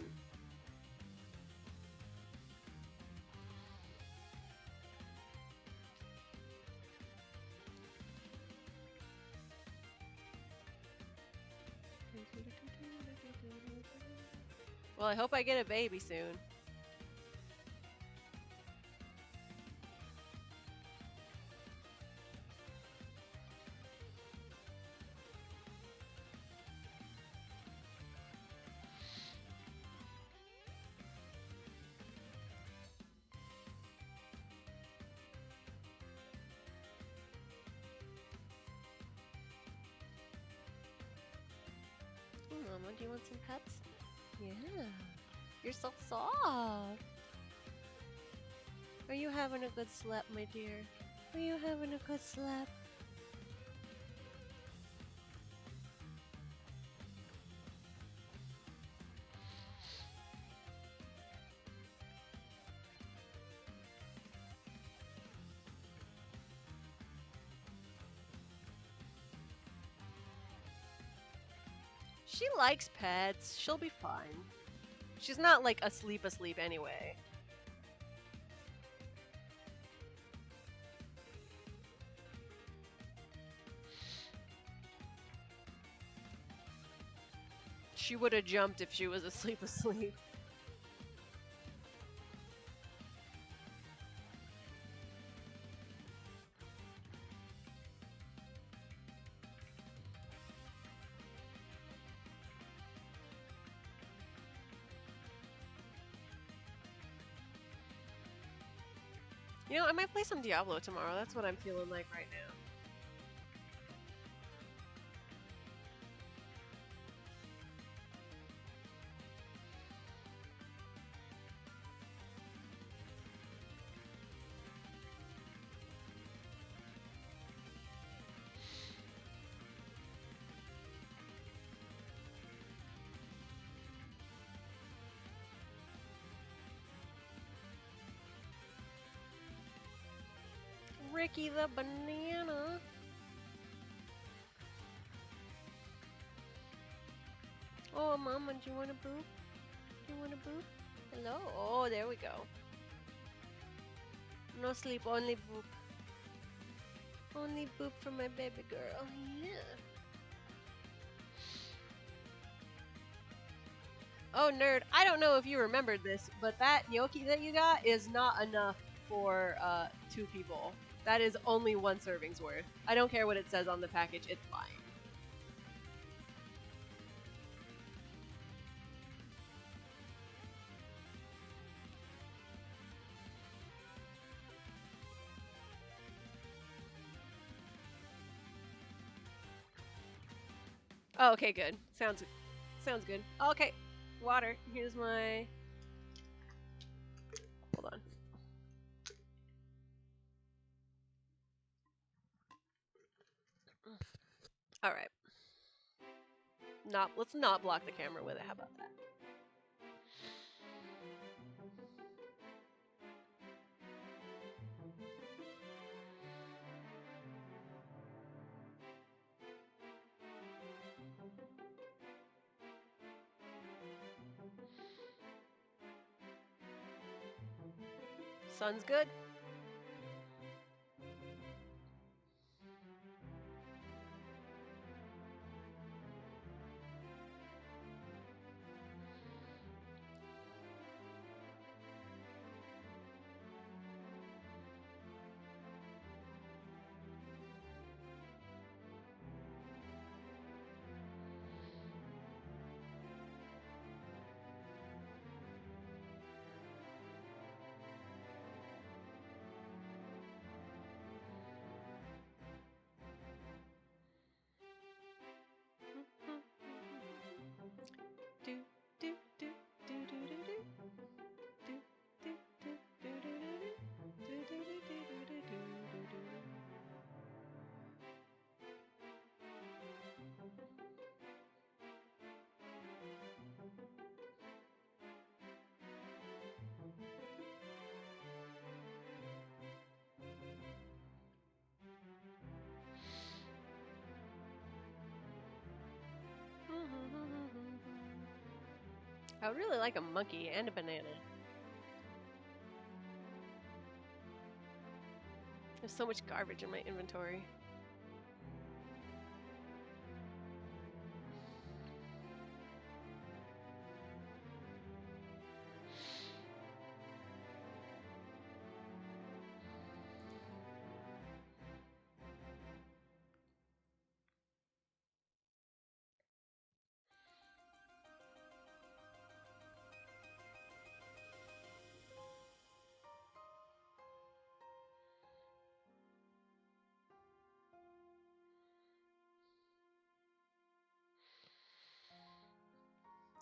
I hope I get a baby soon. Mama, do you want some pets? Yeah. You're so soft. Are you having a good slap, my dear? Are you having a good slap? She likes pets. She'll be fine. She's not like asleep anyway. She would have jumped if she was asleep. You know, I might play some Diablo tomorrow. That's what I'm feeling like right now. Ricky the banana. Oh, Mama, do you want a boop? Do you want a boop? Hello? Oh, there we go. No sleep, only boop. Only boop for my baby girl. Yeah. Oh, nerd, I don't know if you remembered this, but that gnocchi that you got is not enough for 2 people. That is only 1 serving's worth. I don't care what it says on the package, it's lying. Oh, okay, good. Sounds good. Okay, water. Here's my... Hold on. Alright. Let's not block the camera with it. How about that? Sun's good. I would really like a monkey and a banana. There's so much garbage in my inventory.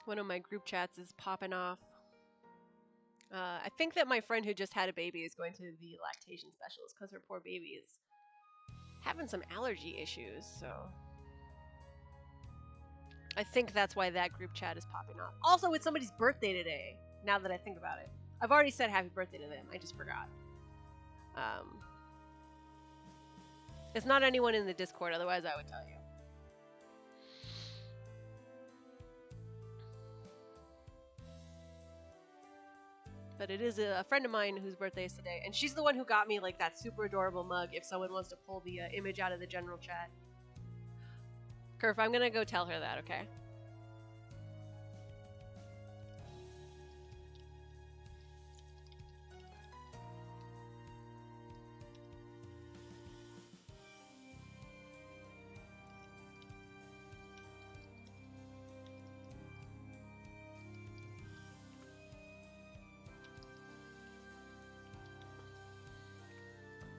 One of my group chats is popping off. I think that my friend who just had a baby is going to the lactation specialist because her poor baby is having some allergy issues, so... I think that's why that group chat is popping off. Also, it's somebody's birthday today, now that I think about it. I've already said happy birthday to them, I just forgot. It's not anyone in the Discord, otherwise I would tell you. But it is a friend of mine whose birthday is today, and she's the one who got me like that super adorable mug. If someone wants to pull the image out of the general chat, Kerf, I'm gonna go tell her that. Okay.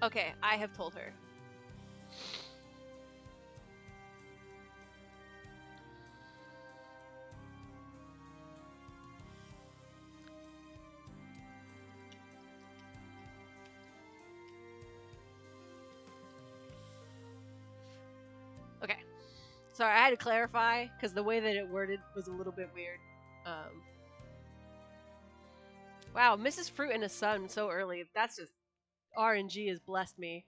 Okay, I have told her. Okay. Sorry, I had to clarify because the way that it worded was a little bit weird. Wow, Mrs. Fruit and a Son so early. That's just RNG has blessed me.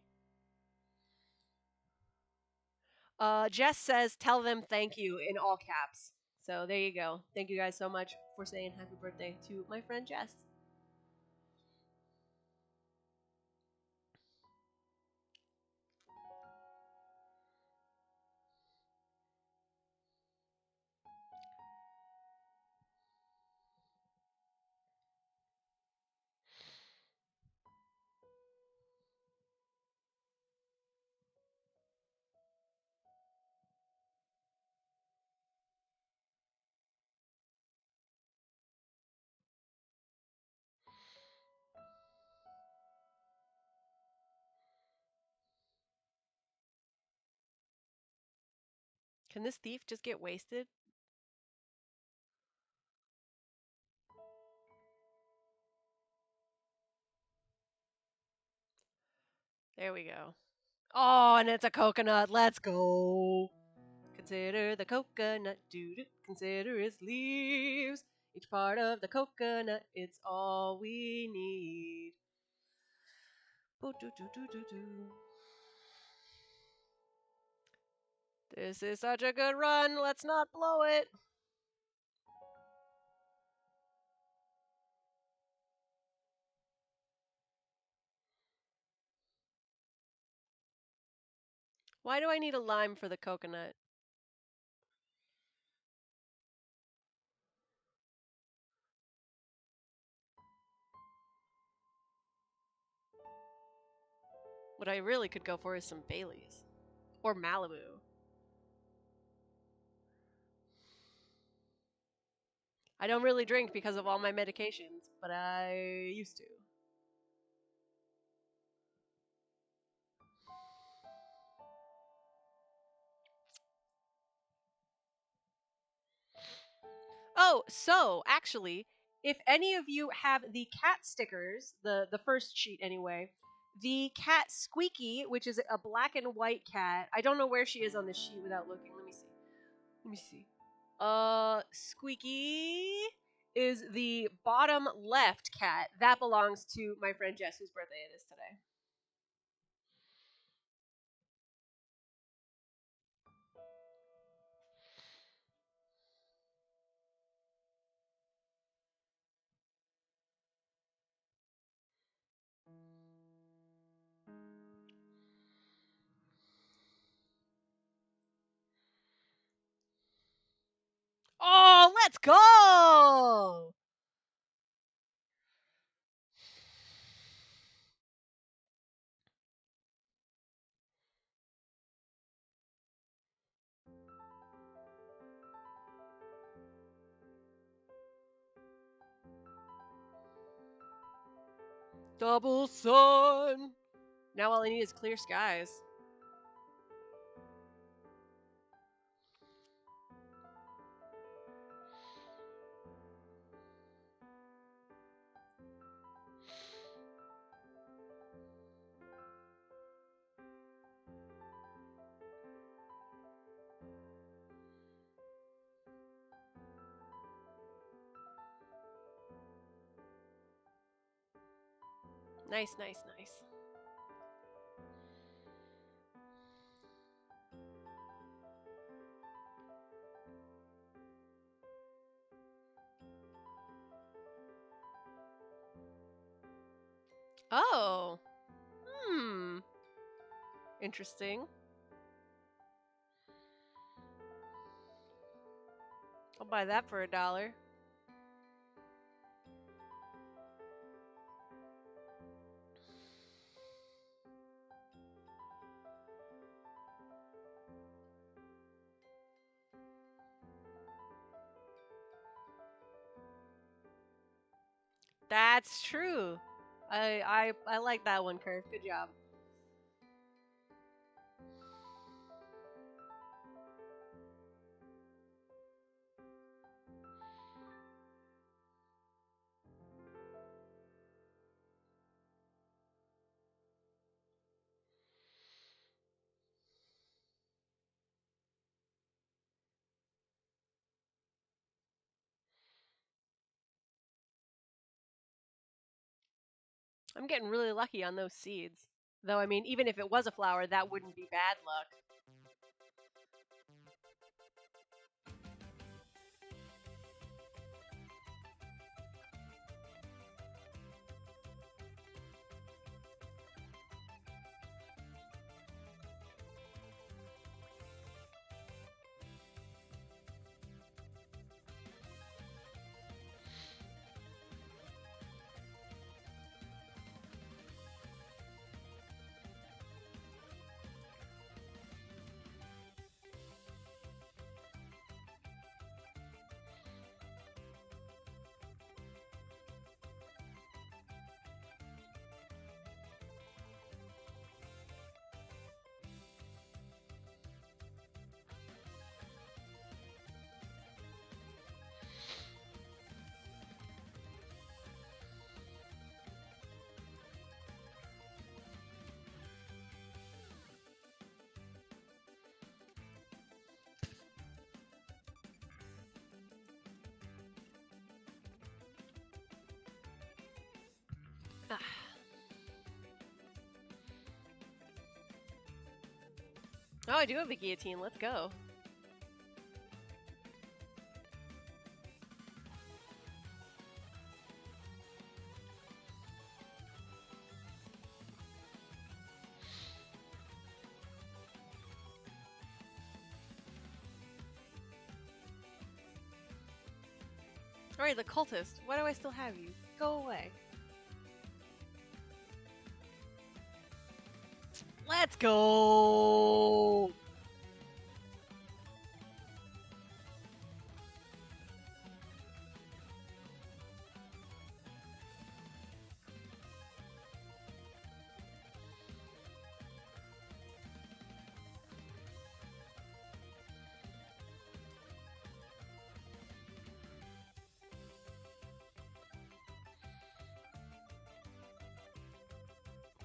Jess says, "Tell them thank you" in all caps. So there you go. Thank you guys so much for saying happy birthday to my friend Jess. Can this thief just get wasted? There we go. Oh, and it's a coconut. Let's go. Consider the coconut, doo-doo. Consider its leaves. Each part of the coconut, it's all we need. This is such a good run. Let's not blow it. Why do I need a lime for the coconut? What I really could go for is some Baileys. Or Malibu. I don't really drink because of all my medications, but I used to. Oh, so actually, if any of you have the cat stickers, the first sheet anyway, the cat Squeaky, which is a black and white cat. I don't know where she is on the sheet without looking. Let me see. Let me see. Squeaky is the bottom left cat. That belongs to my friend Jess, whose birthday it is today. Oh, let's go! Double sun! Now all I need is clear skies. Nice, nice, nice. Oh. Hmm. Interesting. I'll buy that for $1. That's true. I like that one, Kurt. Good job. I'm getting really lucky on those seeds. Though, I mean, even if it was a flower, that wouldn't be bad luck. Ah. Oh, I do have a guillotine. Let's go. Alright, the cultist. Why do I still have you? Go away. Let's go!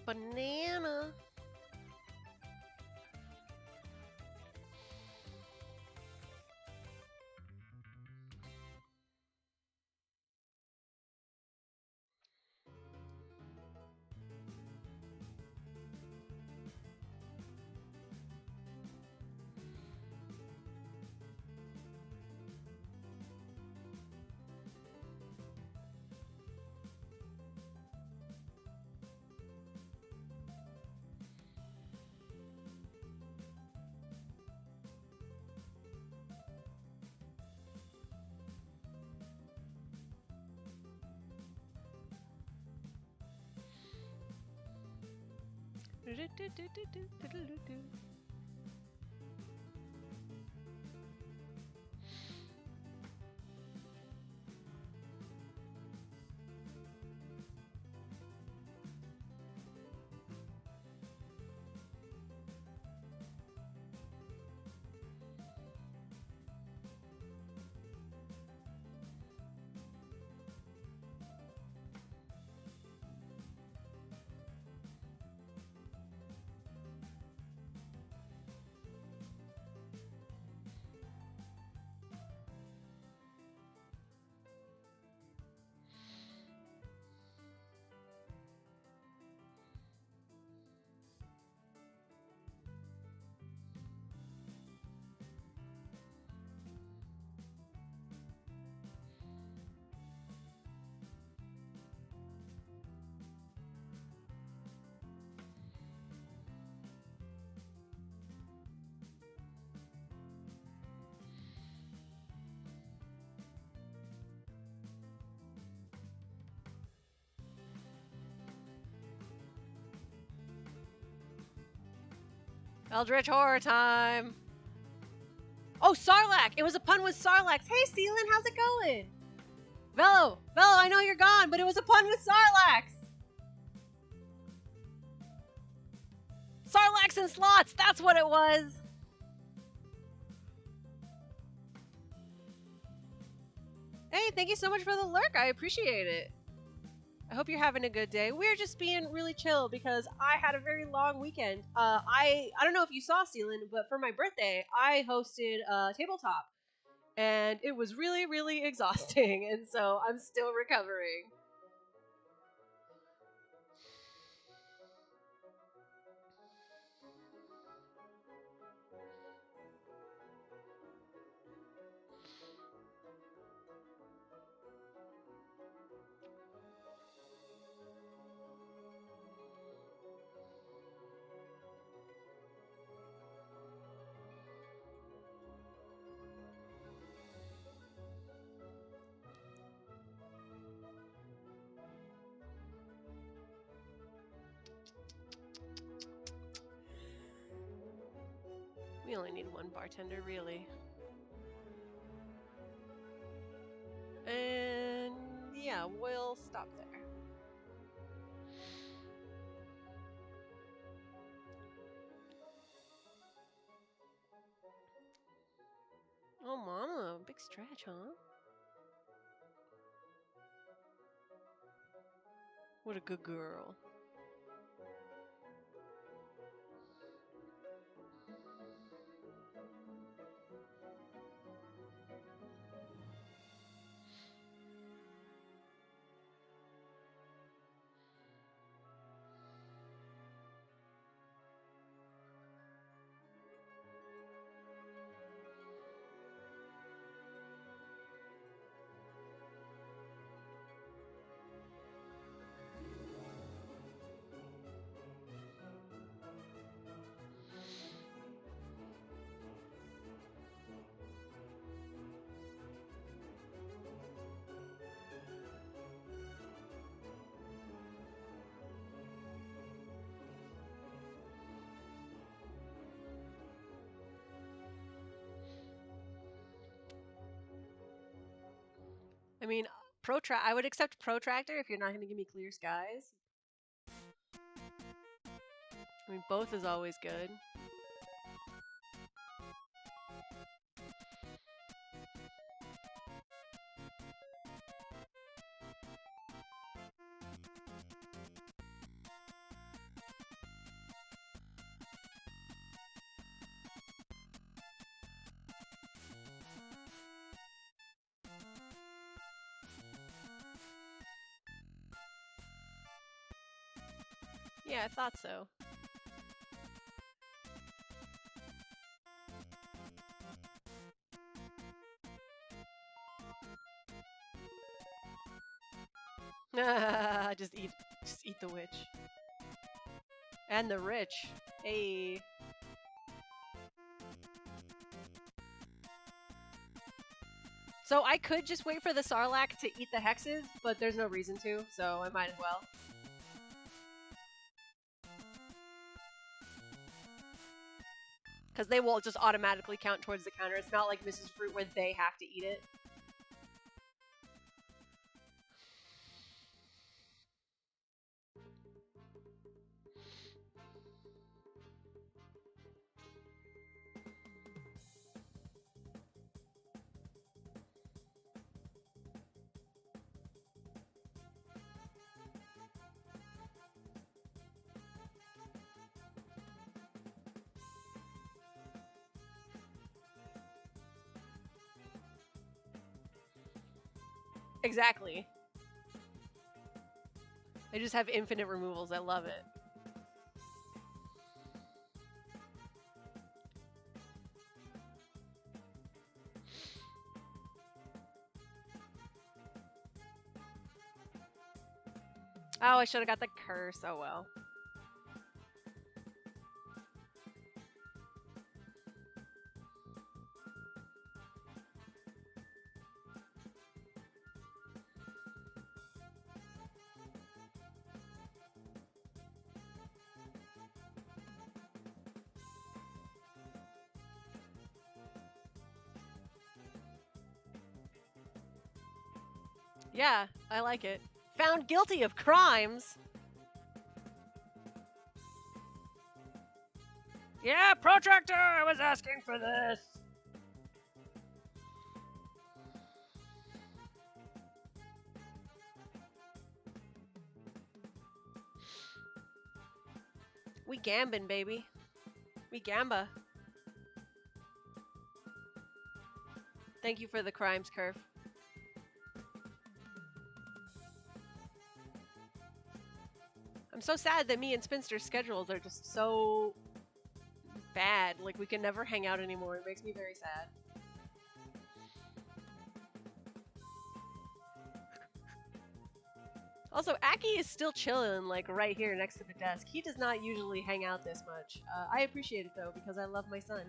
Banana. Eldritch horror time. Oh, Sarlacc! It was a pun with Sarlacc. Hey, Seelan, how's it going? Velo, I know you're gone, but it was a pun with Sarlacc. Sarlacc and slots, that's what it was. Hey, thank you so much for the lurk. I appreciate it. I hope you're having a good day. We're just being really chill because I had a very long weekend. I don't know if you saw Seelan, but for my birthday, I hosted a tabletop. And it was really, really exhausting, and so I'm still recovering. We only need one bartender, really. And yeah, we'll stop there. Oh, mama, big stretch, huh? What a good girl. I mean, I would accept protractor if you're not going to give me clear skies. I mean, both is always good. Yeah, I thought so. just eat the witch. And the rich. Hey. So I could just wait for the Sarlacc to eat the hexes, but there's no reason to, so I might as well. Because they will just automatically count towards the counter. It's not like Mrs. Fruit where they have to eat it. Exactly. They just have infinite removals. I love it. Oh, I should have got the curse. Oh well. Yeah, I like it. Found guilty of crimes. Yeah, protractor. I was asking for this. We gambin', baby. We gamba. Thank you for the crimes, Curve. I'm so sad that me and Spinster's schedules are just so bad. Like, we can never hang out anymore. It makes me very sad. Also, Aki is still chilling, like, right here next to the desk. He does not usually hang out this much. I appreciate it, though, because I love my son.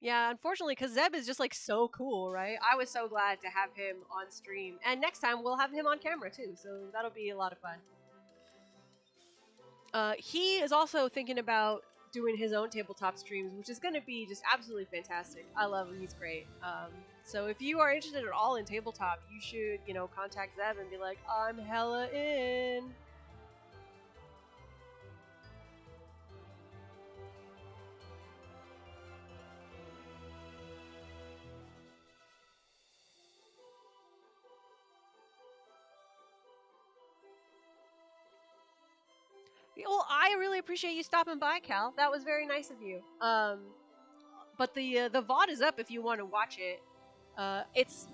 Yeah, unfortunately, because Zeb is just like so cool, right? I was so glad to have him on stream, and next time we'll have him on camera too, so that'll be a lot of fun. He is also thinking about doing his own tabletop streams, which is going to be just absolutely fantastic. I love him; he's great. So if you are interested at all in tabletop, you should, contact Zeb and be like, "I'm hella in." Well, I really appreciate you stopping by, Cal. That was very nice of you. But the VOD is up if you want to watch it. It's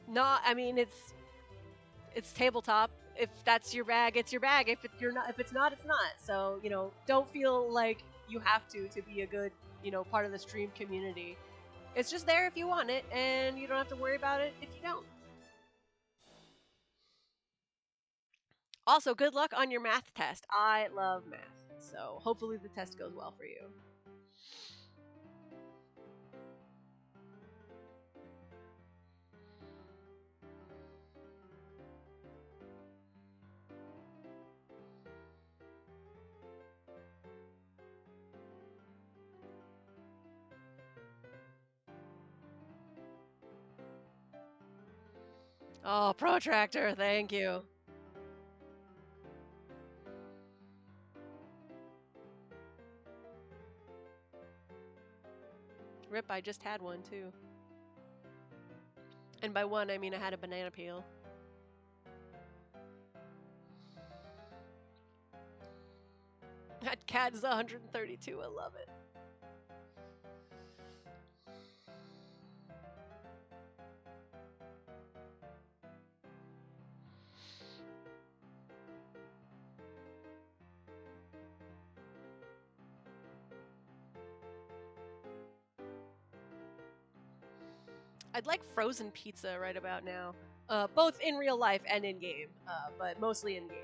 not. I mean, it's tabletop. If that's your bag, it's your bag. You're not, if it's not, it's not. So don't feel like you have to be a good part of the stream community. It's just there if you want it, and you don't have to worry about it if you don't. Also, good luck on your math test. I love math, so hopefully the test goes well for you. Oh, protractor, thank you. Rip, I just had one too. And by one, I mean I had a banana peel. That cat is 132. I love it. I'd like frozen pizza right about now. Both in real life and in game, but mostly in game.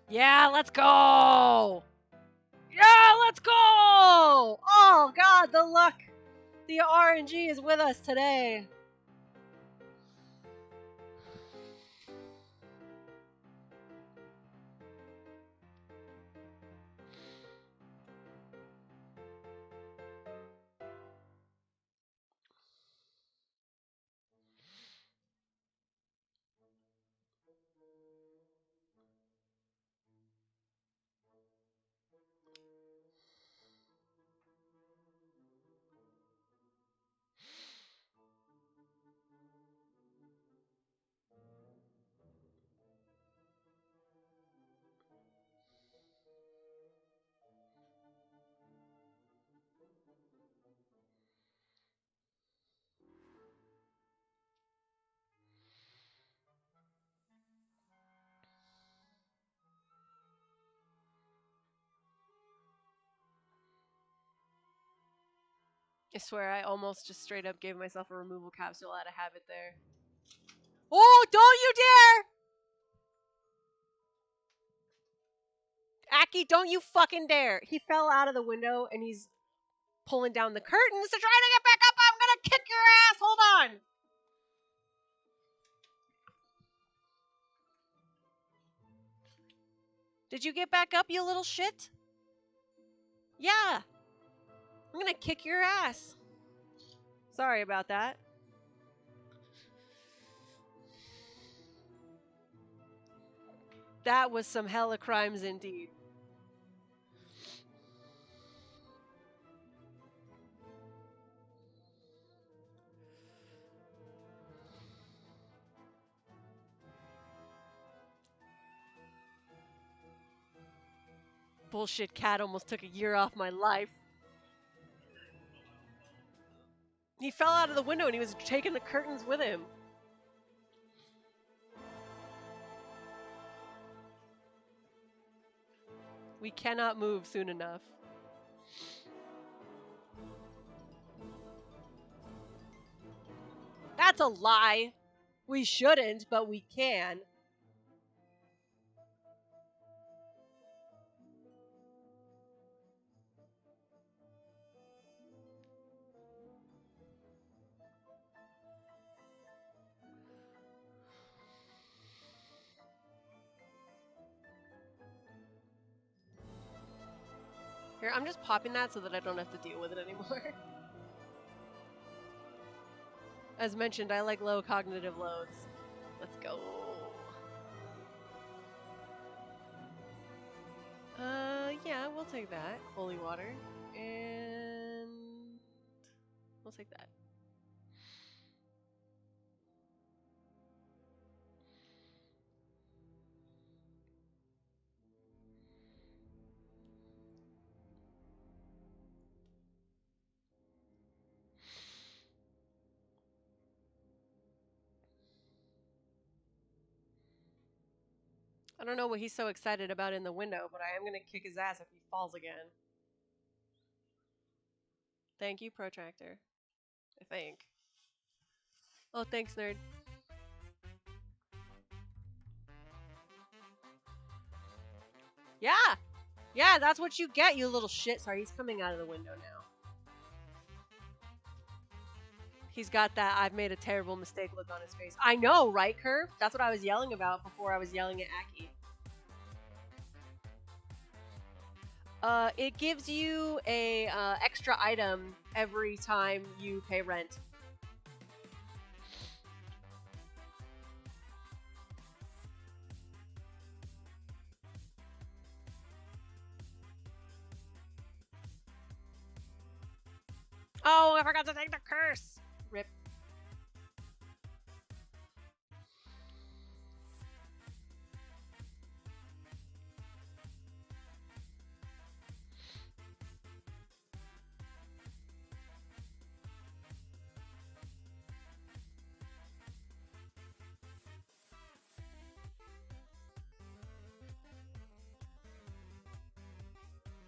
Yeah, let's go! Yeah, let's go! Oh god, the luck! The RNG is with us today. I swear I almost just straight up gave myself a removal capsule out of habit there. Oh, don't you dare! Aki, don't you fucking dare! He fell out of the window and he's pulling down the curtains to try to get back up. I'm gonna kick your ass! Hold on! Did you get back up, you little shit? Yeah! I'm gonna kick your ass. Sorry about that. That was some hella crimes indeed. Bullshit cat almost took a year off my life. He fell out of the window and he was taking the curtains with him. We cannot move soon enough. That's a lie. We shouldn't, but we can. Here, I'm just popping that so that I don't have to deal with it anymore. As mentioned, I like low cognitive loads. Let's go. Yeah, we'll take that. Holy water. And we'll take that. I don't know what he's so excited about in the window, but I am going to kick his ass if he falls again. Thank you, Protractor. I think. Oh, thanks, nerd. Yeah! Yeah, that's what you get, you little shit. Sorry, he's coming out of the window now. He's got that I've made a terrible mistake look on his face. I know, right, Curve? That's what I was yelling about before I was yelling at Aki. It gives you a extra item every time you pay rent. Oh, I forgot to take the curse! Rip.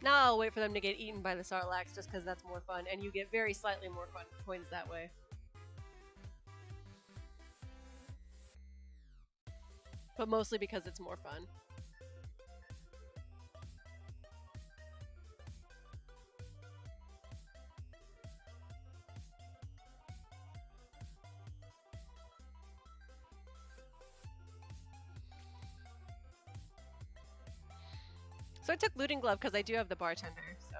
Now I'll wait for them to get eaten by the Sarlacc just because that's more fun, and you get very slightly more fun coins that way. But mostly because it's more fun. So I took Looting Glove because I do have the bartender, so.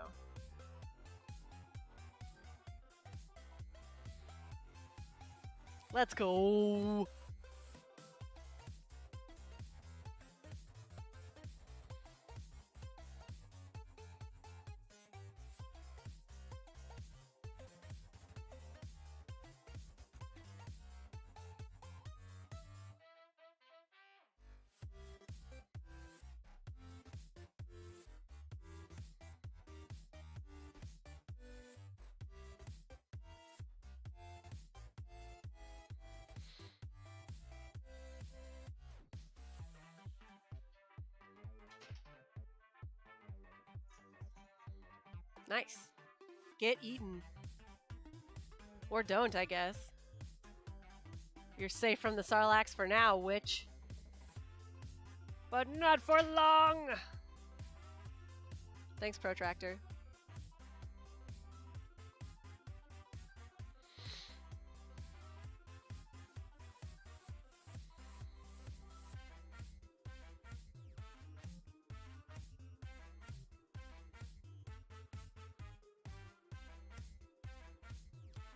Let's go! Nice. Get eaten. Or don't, I guess. You're safe from the Sarlacc for now, witch. But not for long! Thanks, Protractor.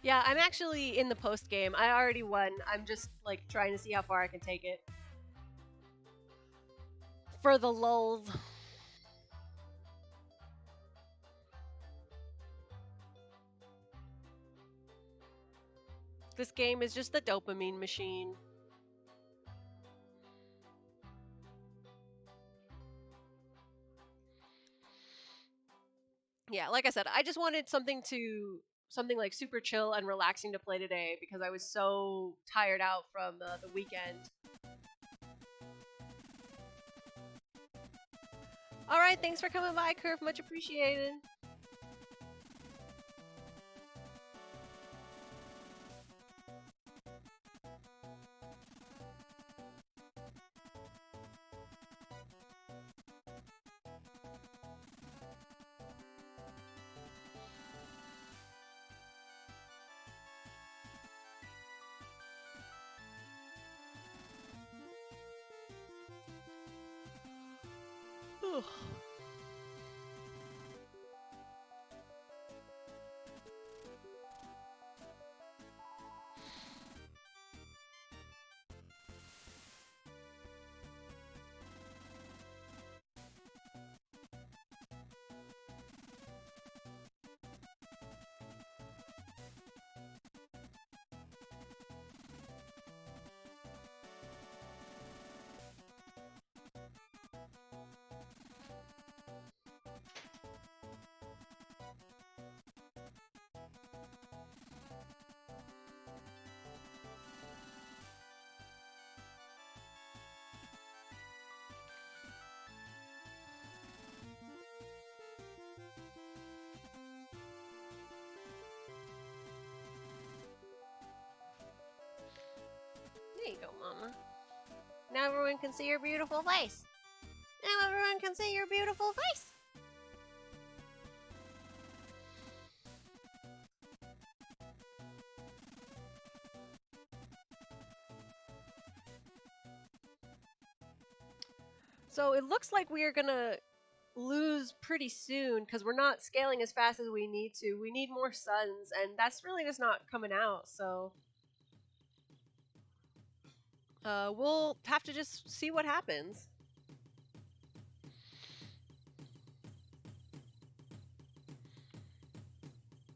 Yeah, I'm actually in the post game. I already won. I'm just like trying to see how far I can take it. For the lulz. This game is just the dopamine machine. Yeah, like I said, I just wanted something like super chill and relaxing to play today because I was so tired out from the weekend. All right, thanks for coming by, Curve. Much appreciated. There you go, Mama. Now everyone can see your beautiful face. Now everyone can see your beautiful face. So it looks like we are gonna lose pretty soon because we're not scaling as fast as we need to. We need more suns, and that's really just not coming out. So we'll have to just see what happens.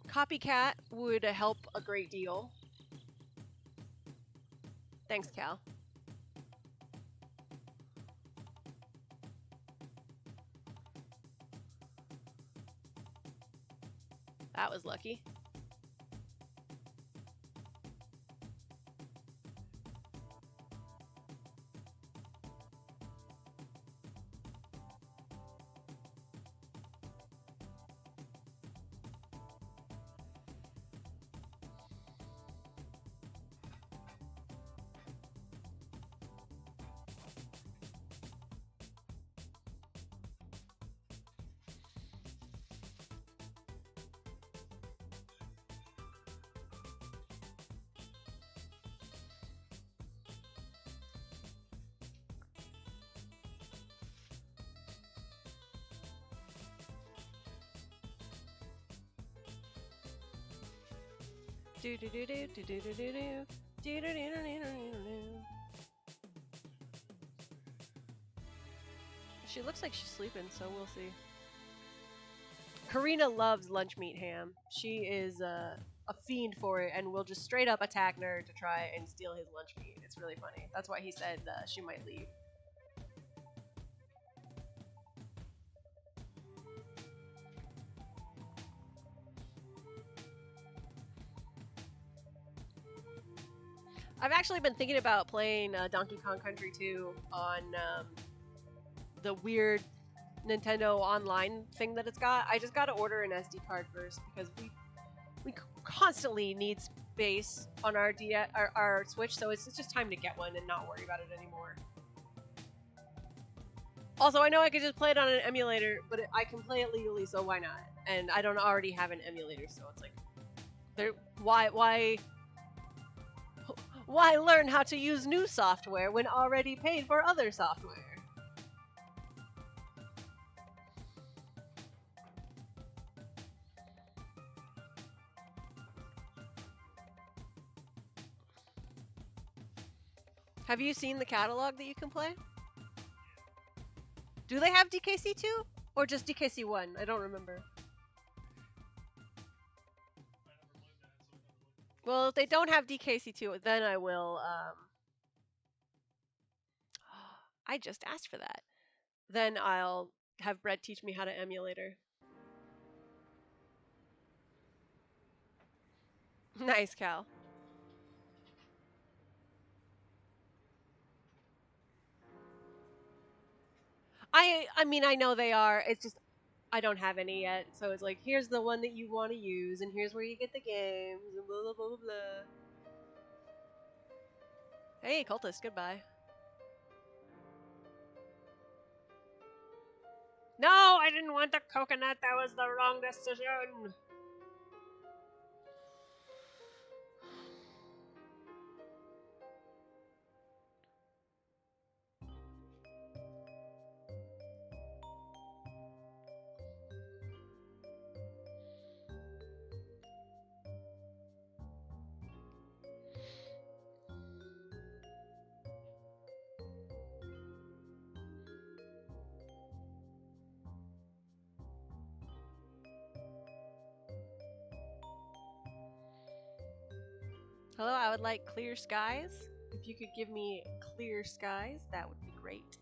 Copycat would help a great deal. Thanks, Cal. That was lucky. She looks like she's sleeping, so we'll see. Karina loves lunch meat ham. She is a fiend for it and will just straight up attack Nerd to try and steal his lunch meat. It's really funny. That's why he said she might leave. I've actually been thinking about playing Donkey Kong Country 2 on the weird Nintendo Online thing that it's got. I just gotta order an SD card first because we constantly need base on our our Switch, so it's just time to get one and not worry about it anymore. Also, I know I could just play it on an emulator, but I can play it legally, so why not? And I don't already have an emulator, so it's like, why learn how to use new software when already paid for other software? Have you seen the catalog that you can play? Do they have DKC2? Or just DKC1? I don't remember. Well, if they don't have DKC2, then I will, I just asked for that. Then I'll have Brett teach me how to emulator. Nice, Cal. I mean, I know they are. It's just I don't have any yet. So it's like, here's the one that you want to use, and here's where you get the games, and blah, blah, blah, blah, blah. Hey, cultist, goodbye. No, I didn't want the coconut. That was the wrong decision. Hello, I would like clear skies. If you could give me clear skies, that would be great.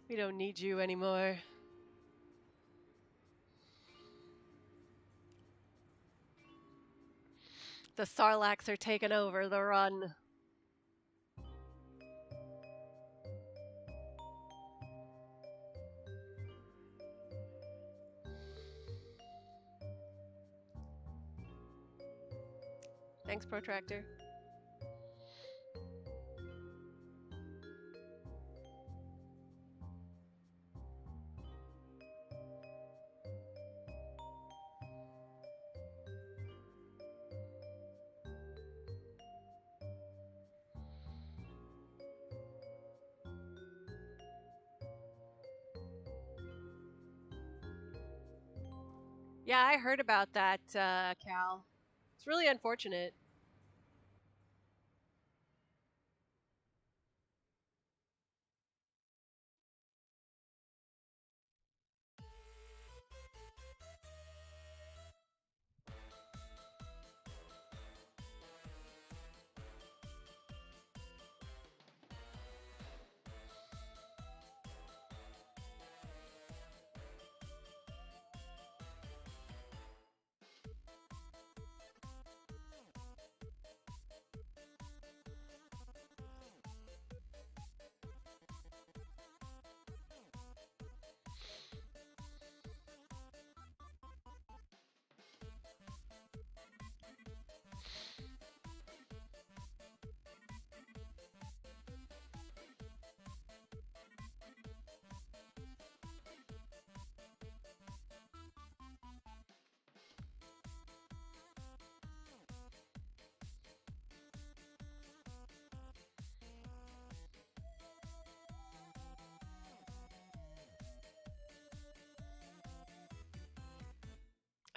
We don't need you anymore. The Sarlaccs are taking over the run. Thanks, Protractor. Yeah, I heard about that, Cal. It's really unfortunate.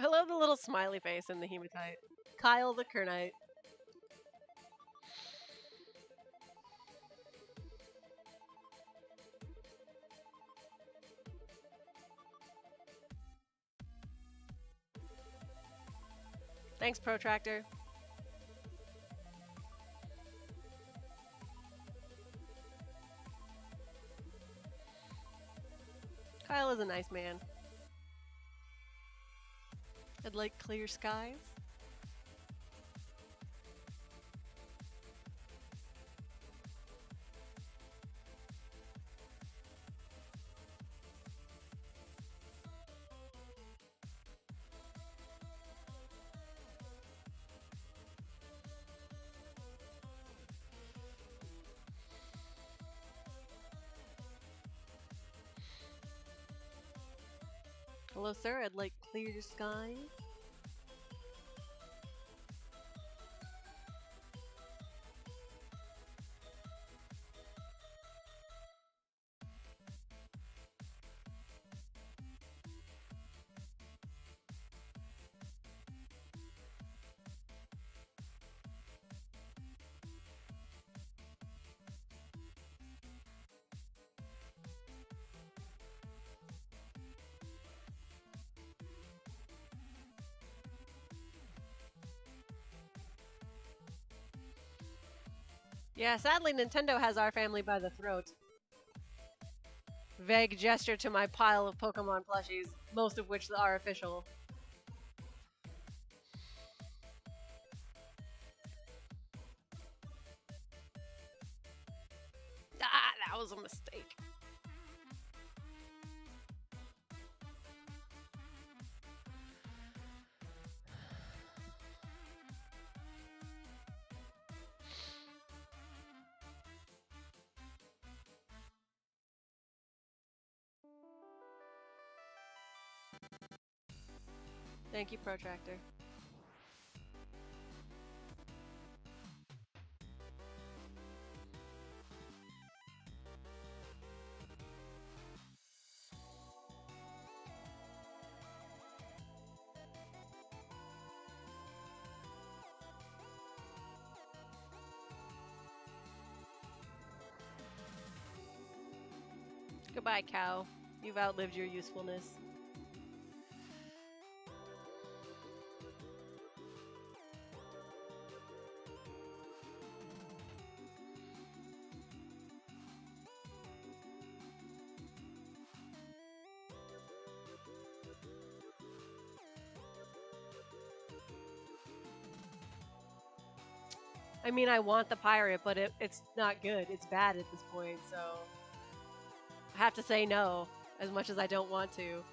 I love the little smiley face in the hematite. Kyle the Kernite. Thanks, Protractor. Kyle is a nice man. I'd like clear skies. Hello, sir. I'd like clear skies. Yeah, sadly, Nintendo has our family by the throat. Vague gesture to my pile of Pokemon plushies, most of which are official. Ah, that was a mistake. Thank you, Protractor. Goodbye, cow. You've outlived your usefulness. I mean, I want the pirate, but it's not good. It's bad at this point, so I have to say no, as much as I don't want to.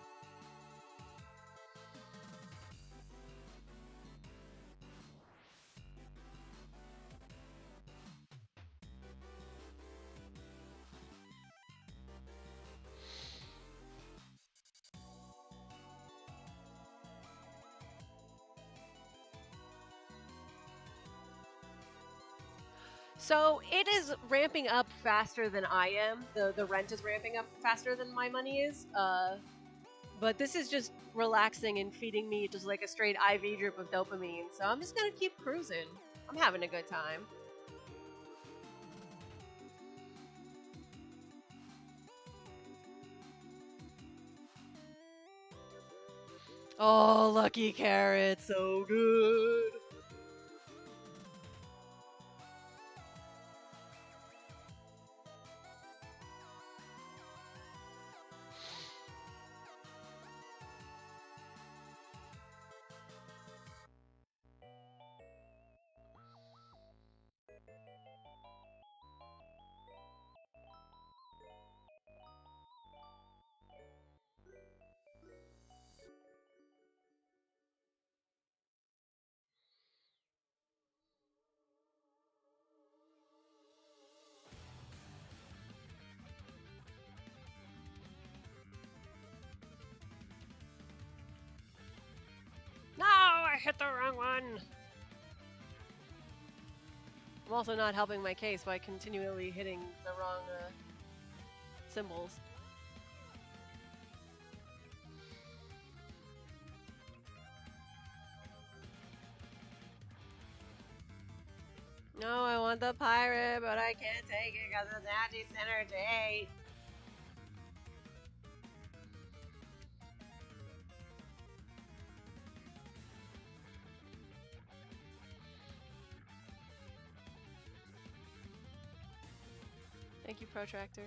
So it is ramping up faster than I am. The rent is ramping up faster than my money is. But this is just relaxing and feeding me just like a straight IV drip of dopamine. So I'm just gonna keep cruising. I'm having a good time. Oh, Lucky Carrot, so good. No, I hit the wrong one. I'm also not helping my case by continually hitting the wrong symbols. No, I want the pirate, but I can't take it because it's anti-synergy. Thank you, Protractor.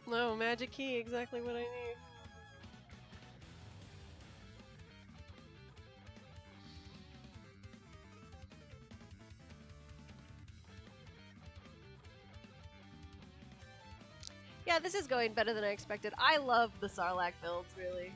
No, magic key, exactly what I need. Yeah, this is going better than I expected. I love the Sarlacc builds, really.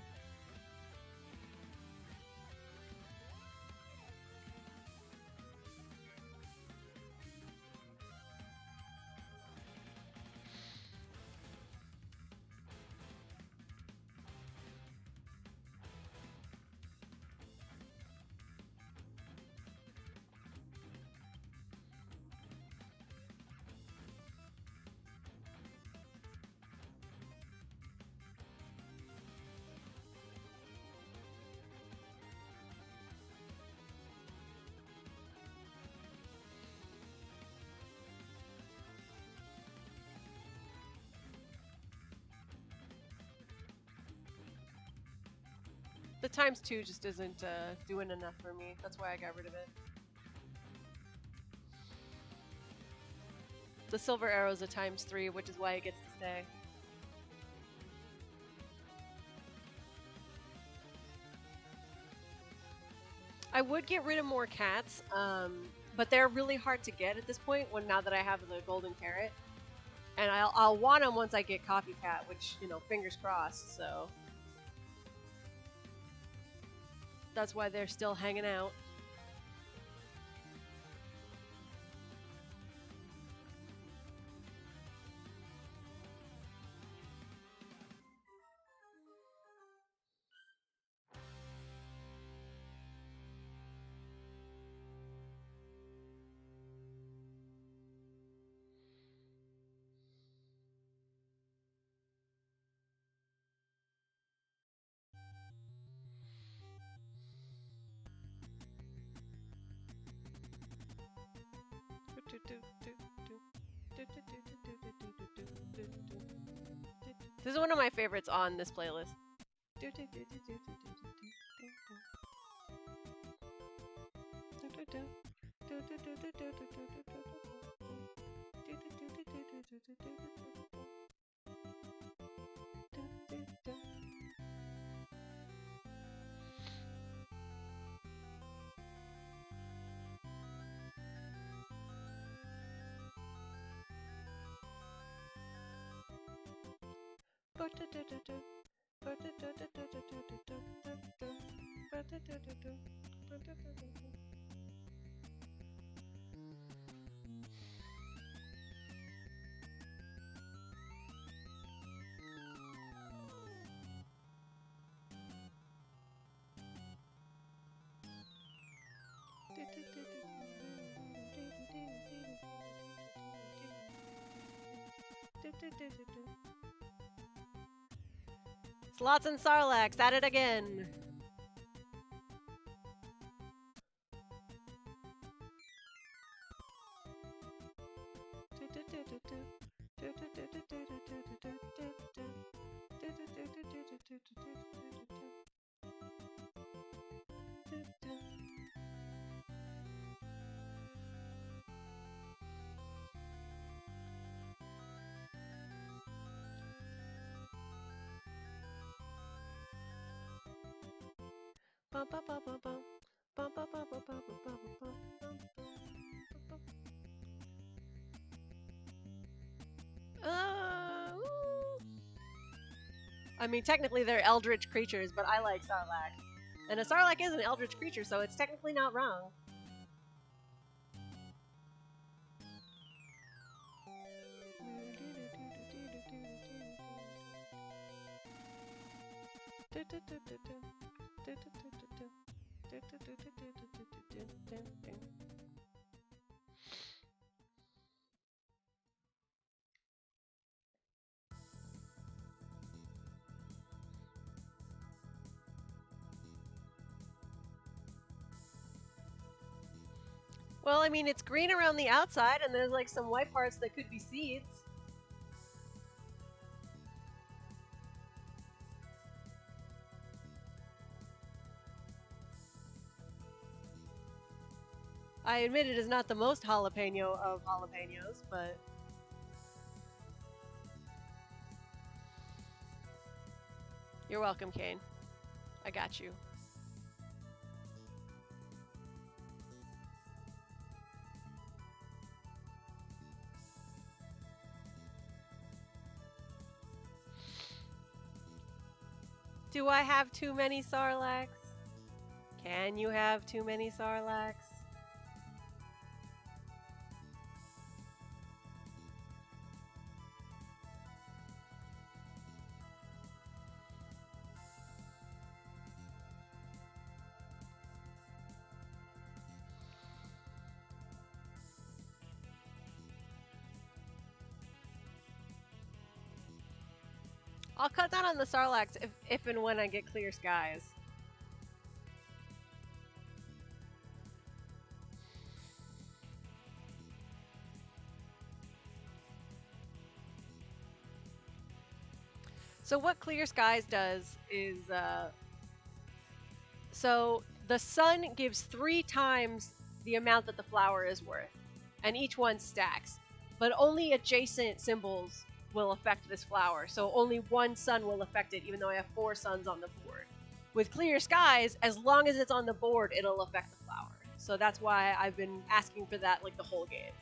The ×2 just isn't doing enough for me. That's why I got rid of it. The silver arrow is a ×3, which is why it gets to stay. I would get rid of more cats, but they're really hard to get at this point. Now that I have the golden carrot, and I'll want them once I get copycat, which, you know, fingers crossed. So that's why they're still hanging out. This is one of my favorites on this playlist. Slots and Sarlaccs, at it again. I mean, technically they're eldritch creatures, but I like Sarlacc. And a Sarlacc is an eldritch creature, so it's technically not wrong. Well, I mean, it's green around the outside, and there's like some white parts that could be seeds. I admit it is not the most jalapeno of jalapenos, but you're welcome, Kane. I got you. Do I have too many Sarlaccs? Can you have too many Sarlaccs? I'll cut down on the Sarlaccs if and when I get clear skies. So what clear skies does is, so the sun gives 3 times the amount that the flower is worth, and each one stacks. But only adjacent symbols will affect this flower, so only one sun will affect it, even though I have 4 suns on the board. With clear skies, as long as it's on the board, it'll affect the flower. So that's why I've been asking for that like the whole game.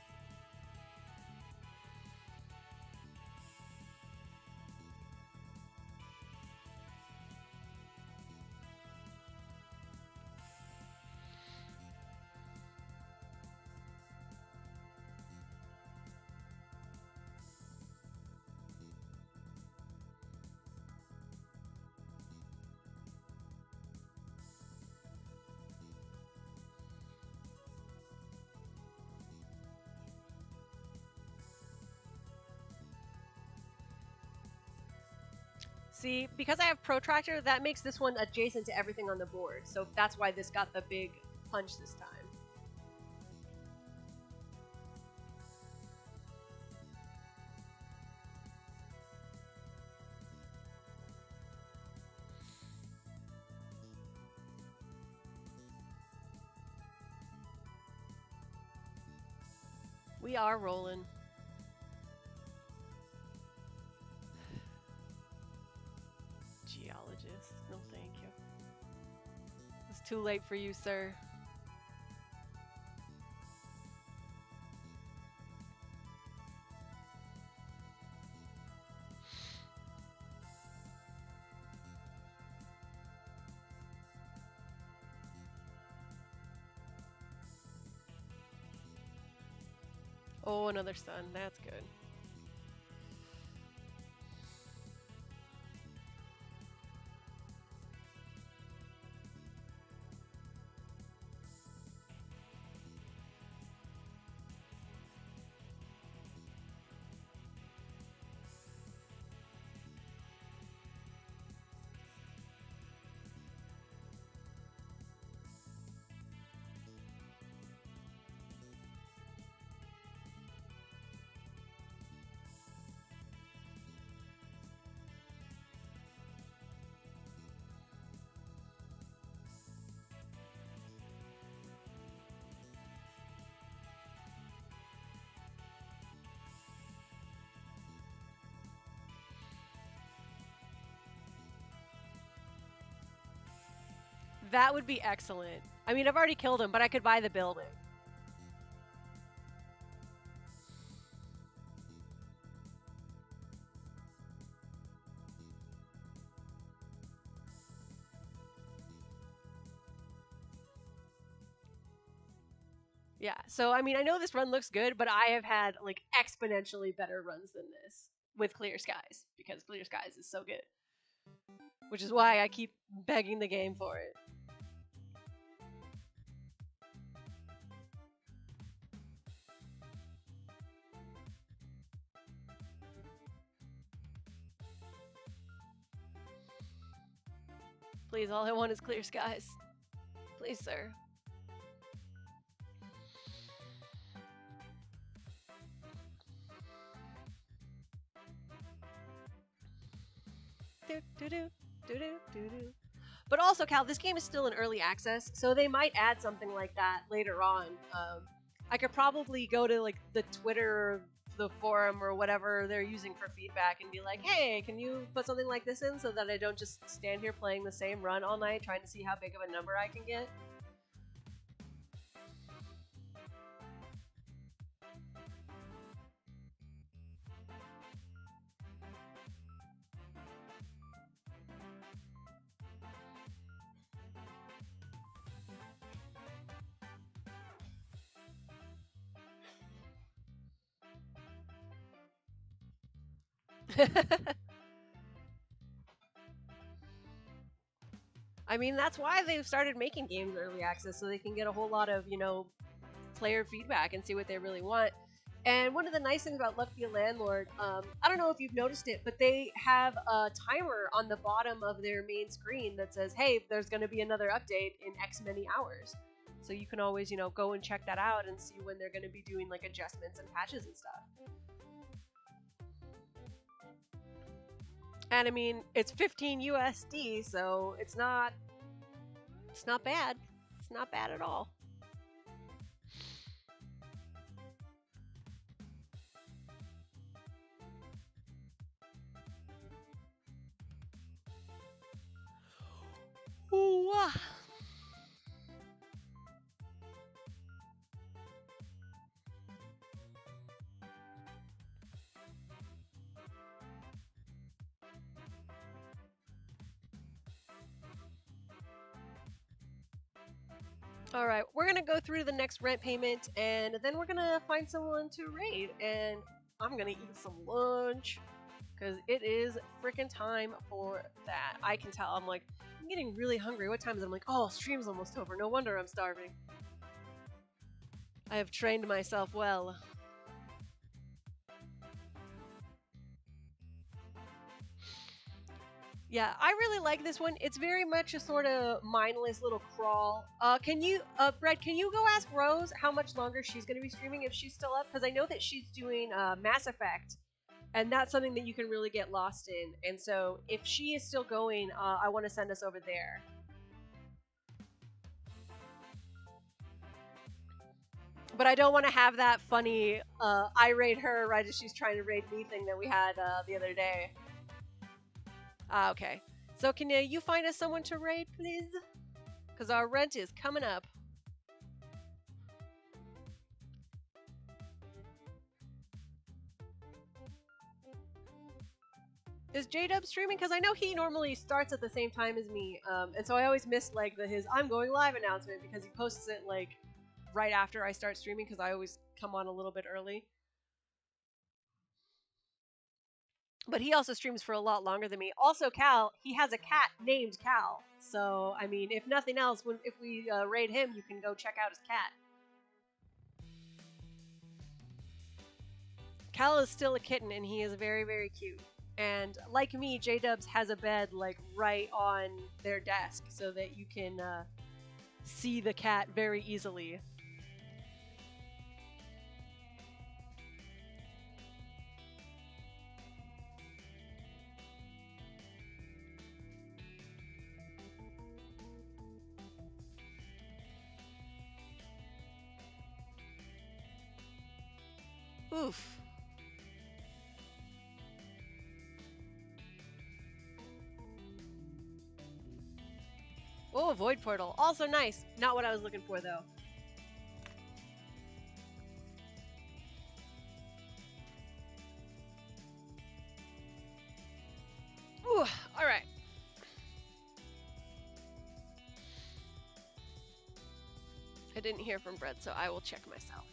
See, because I have Protractor, that makes this one adjacent to everything on the board, so that's why this got the big punch this time. We are rolling. Geologist, no thank you. It's too late for you, sir. Oh, another sun. That's good. That would be excellent. I mean, I've already killed him, but I could buy the building. Yeah, so I mean, I know this run looks good, but I have had like exponentially better runs than this with Clear Skies because Clear Skies is so good. Which is why I keep begging the game for it. Please, all I want is Clear Skies. Please, sir. Do do do do do do do. But also, Cal, this game is still in early access, so they might add something like that later on. I could probably go to like the Twitter, the forum, or whatever they're using for feedback and be like, hey, can you put something like this in so that I don't just stand here playing the same run all night trying to see how big of a number I can get? I mean, that's why they've started making games early access, so they can get a whole lot of, player feedback and see what they really want. And one of the nice things about Luck Be a Landlord, I don't know if you've noticed it, but they have a timer on the bottom of their main screen that says, hey, there's going to be another update in X many hours. So you can always, go and check that out and see when they're going to be doing like adjustments and patches and stuff. And I mean, it's 15 USD, so it's not bad. It's not bad at all. Ooh, All right, we're gonna go through the next rent payment, and then we're gonna find someone to raid, and I'm gonna eat some lunch because it is freaking time for that. I can tell. I'm getting really hungry. What time is it? I'm like, oh, stream's almost over. No wonder I'm starving. I have trained myself well. Yeah, I really like this one. It's very much a sort of mindless little crawl. Brett, can you go ask Rose how much longer she's going to be streaming if she's still up? Because I know that she's doing Mass Effect, and that's something that you can really get lost in. And so if she is still going, I want to send us over there. But I don't want to have that funny I raid her right as she's trying to raid me thing that we had the other day. Okay. So can you find us someone to raid, please? Because our rent is coming up. Is J-Dub streaming? Because I know he normally starts at the same time as me, and so I always miss his I'm going live announcement because he posts it right after I start streaming because I always come on a little bit early. But he also streams for a lot longer than me. Also, Cal, he has a cat named Cal. So, I mean, if nothing else, if we raid him, you can go check out his cat. Cal is still a kitten, and he is very, very cute. And like me, J-Dubs has a bed right on their desk so that you can see the cat very easily. Oof. Oh, a void portal. Also nice. Not what I was looking for, though. Ooh, all right. I didn't hear from Brett, so I will check myself.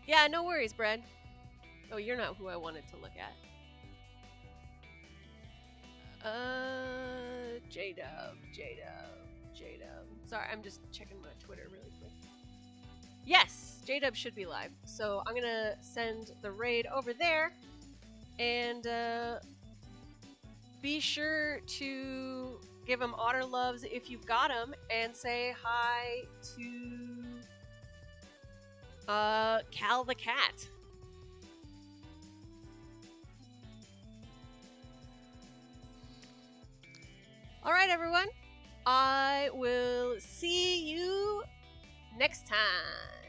Yeah, no worries, Brett. Oh, you're not who I wanted to look at. J-Dub. Sorry, I'm just checking my Twitter really quick. Yes, J-Dub should be live. So I'm gonna send the raid over there, and be sure to give him otter loves if you've got him, and say hi to Cal the cat. All right, everyone. I will see you next time.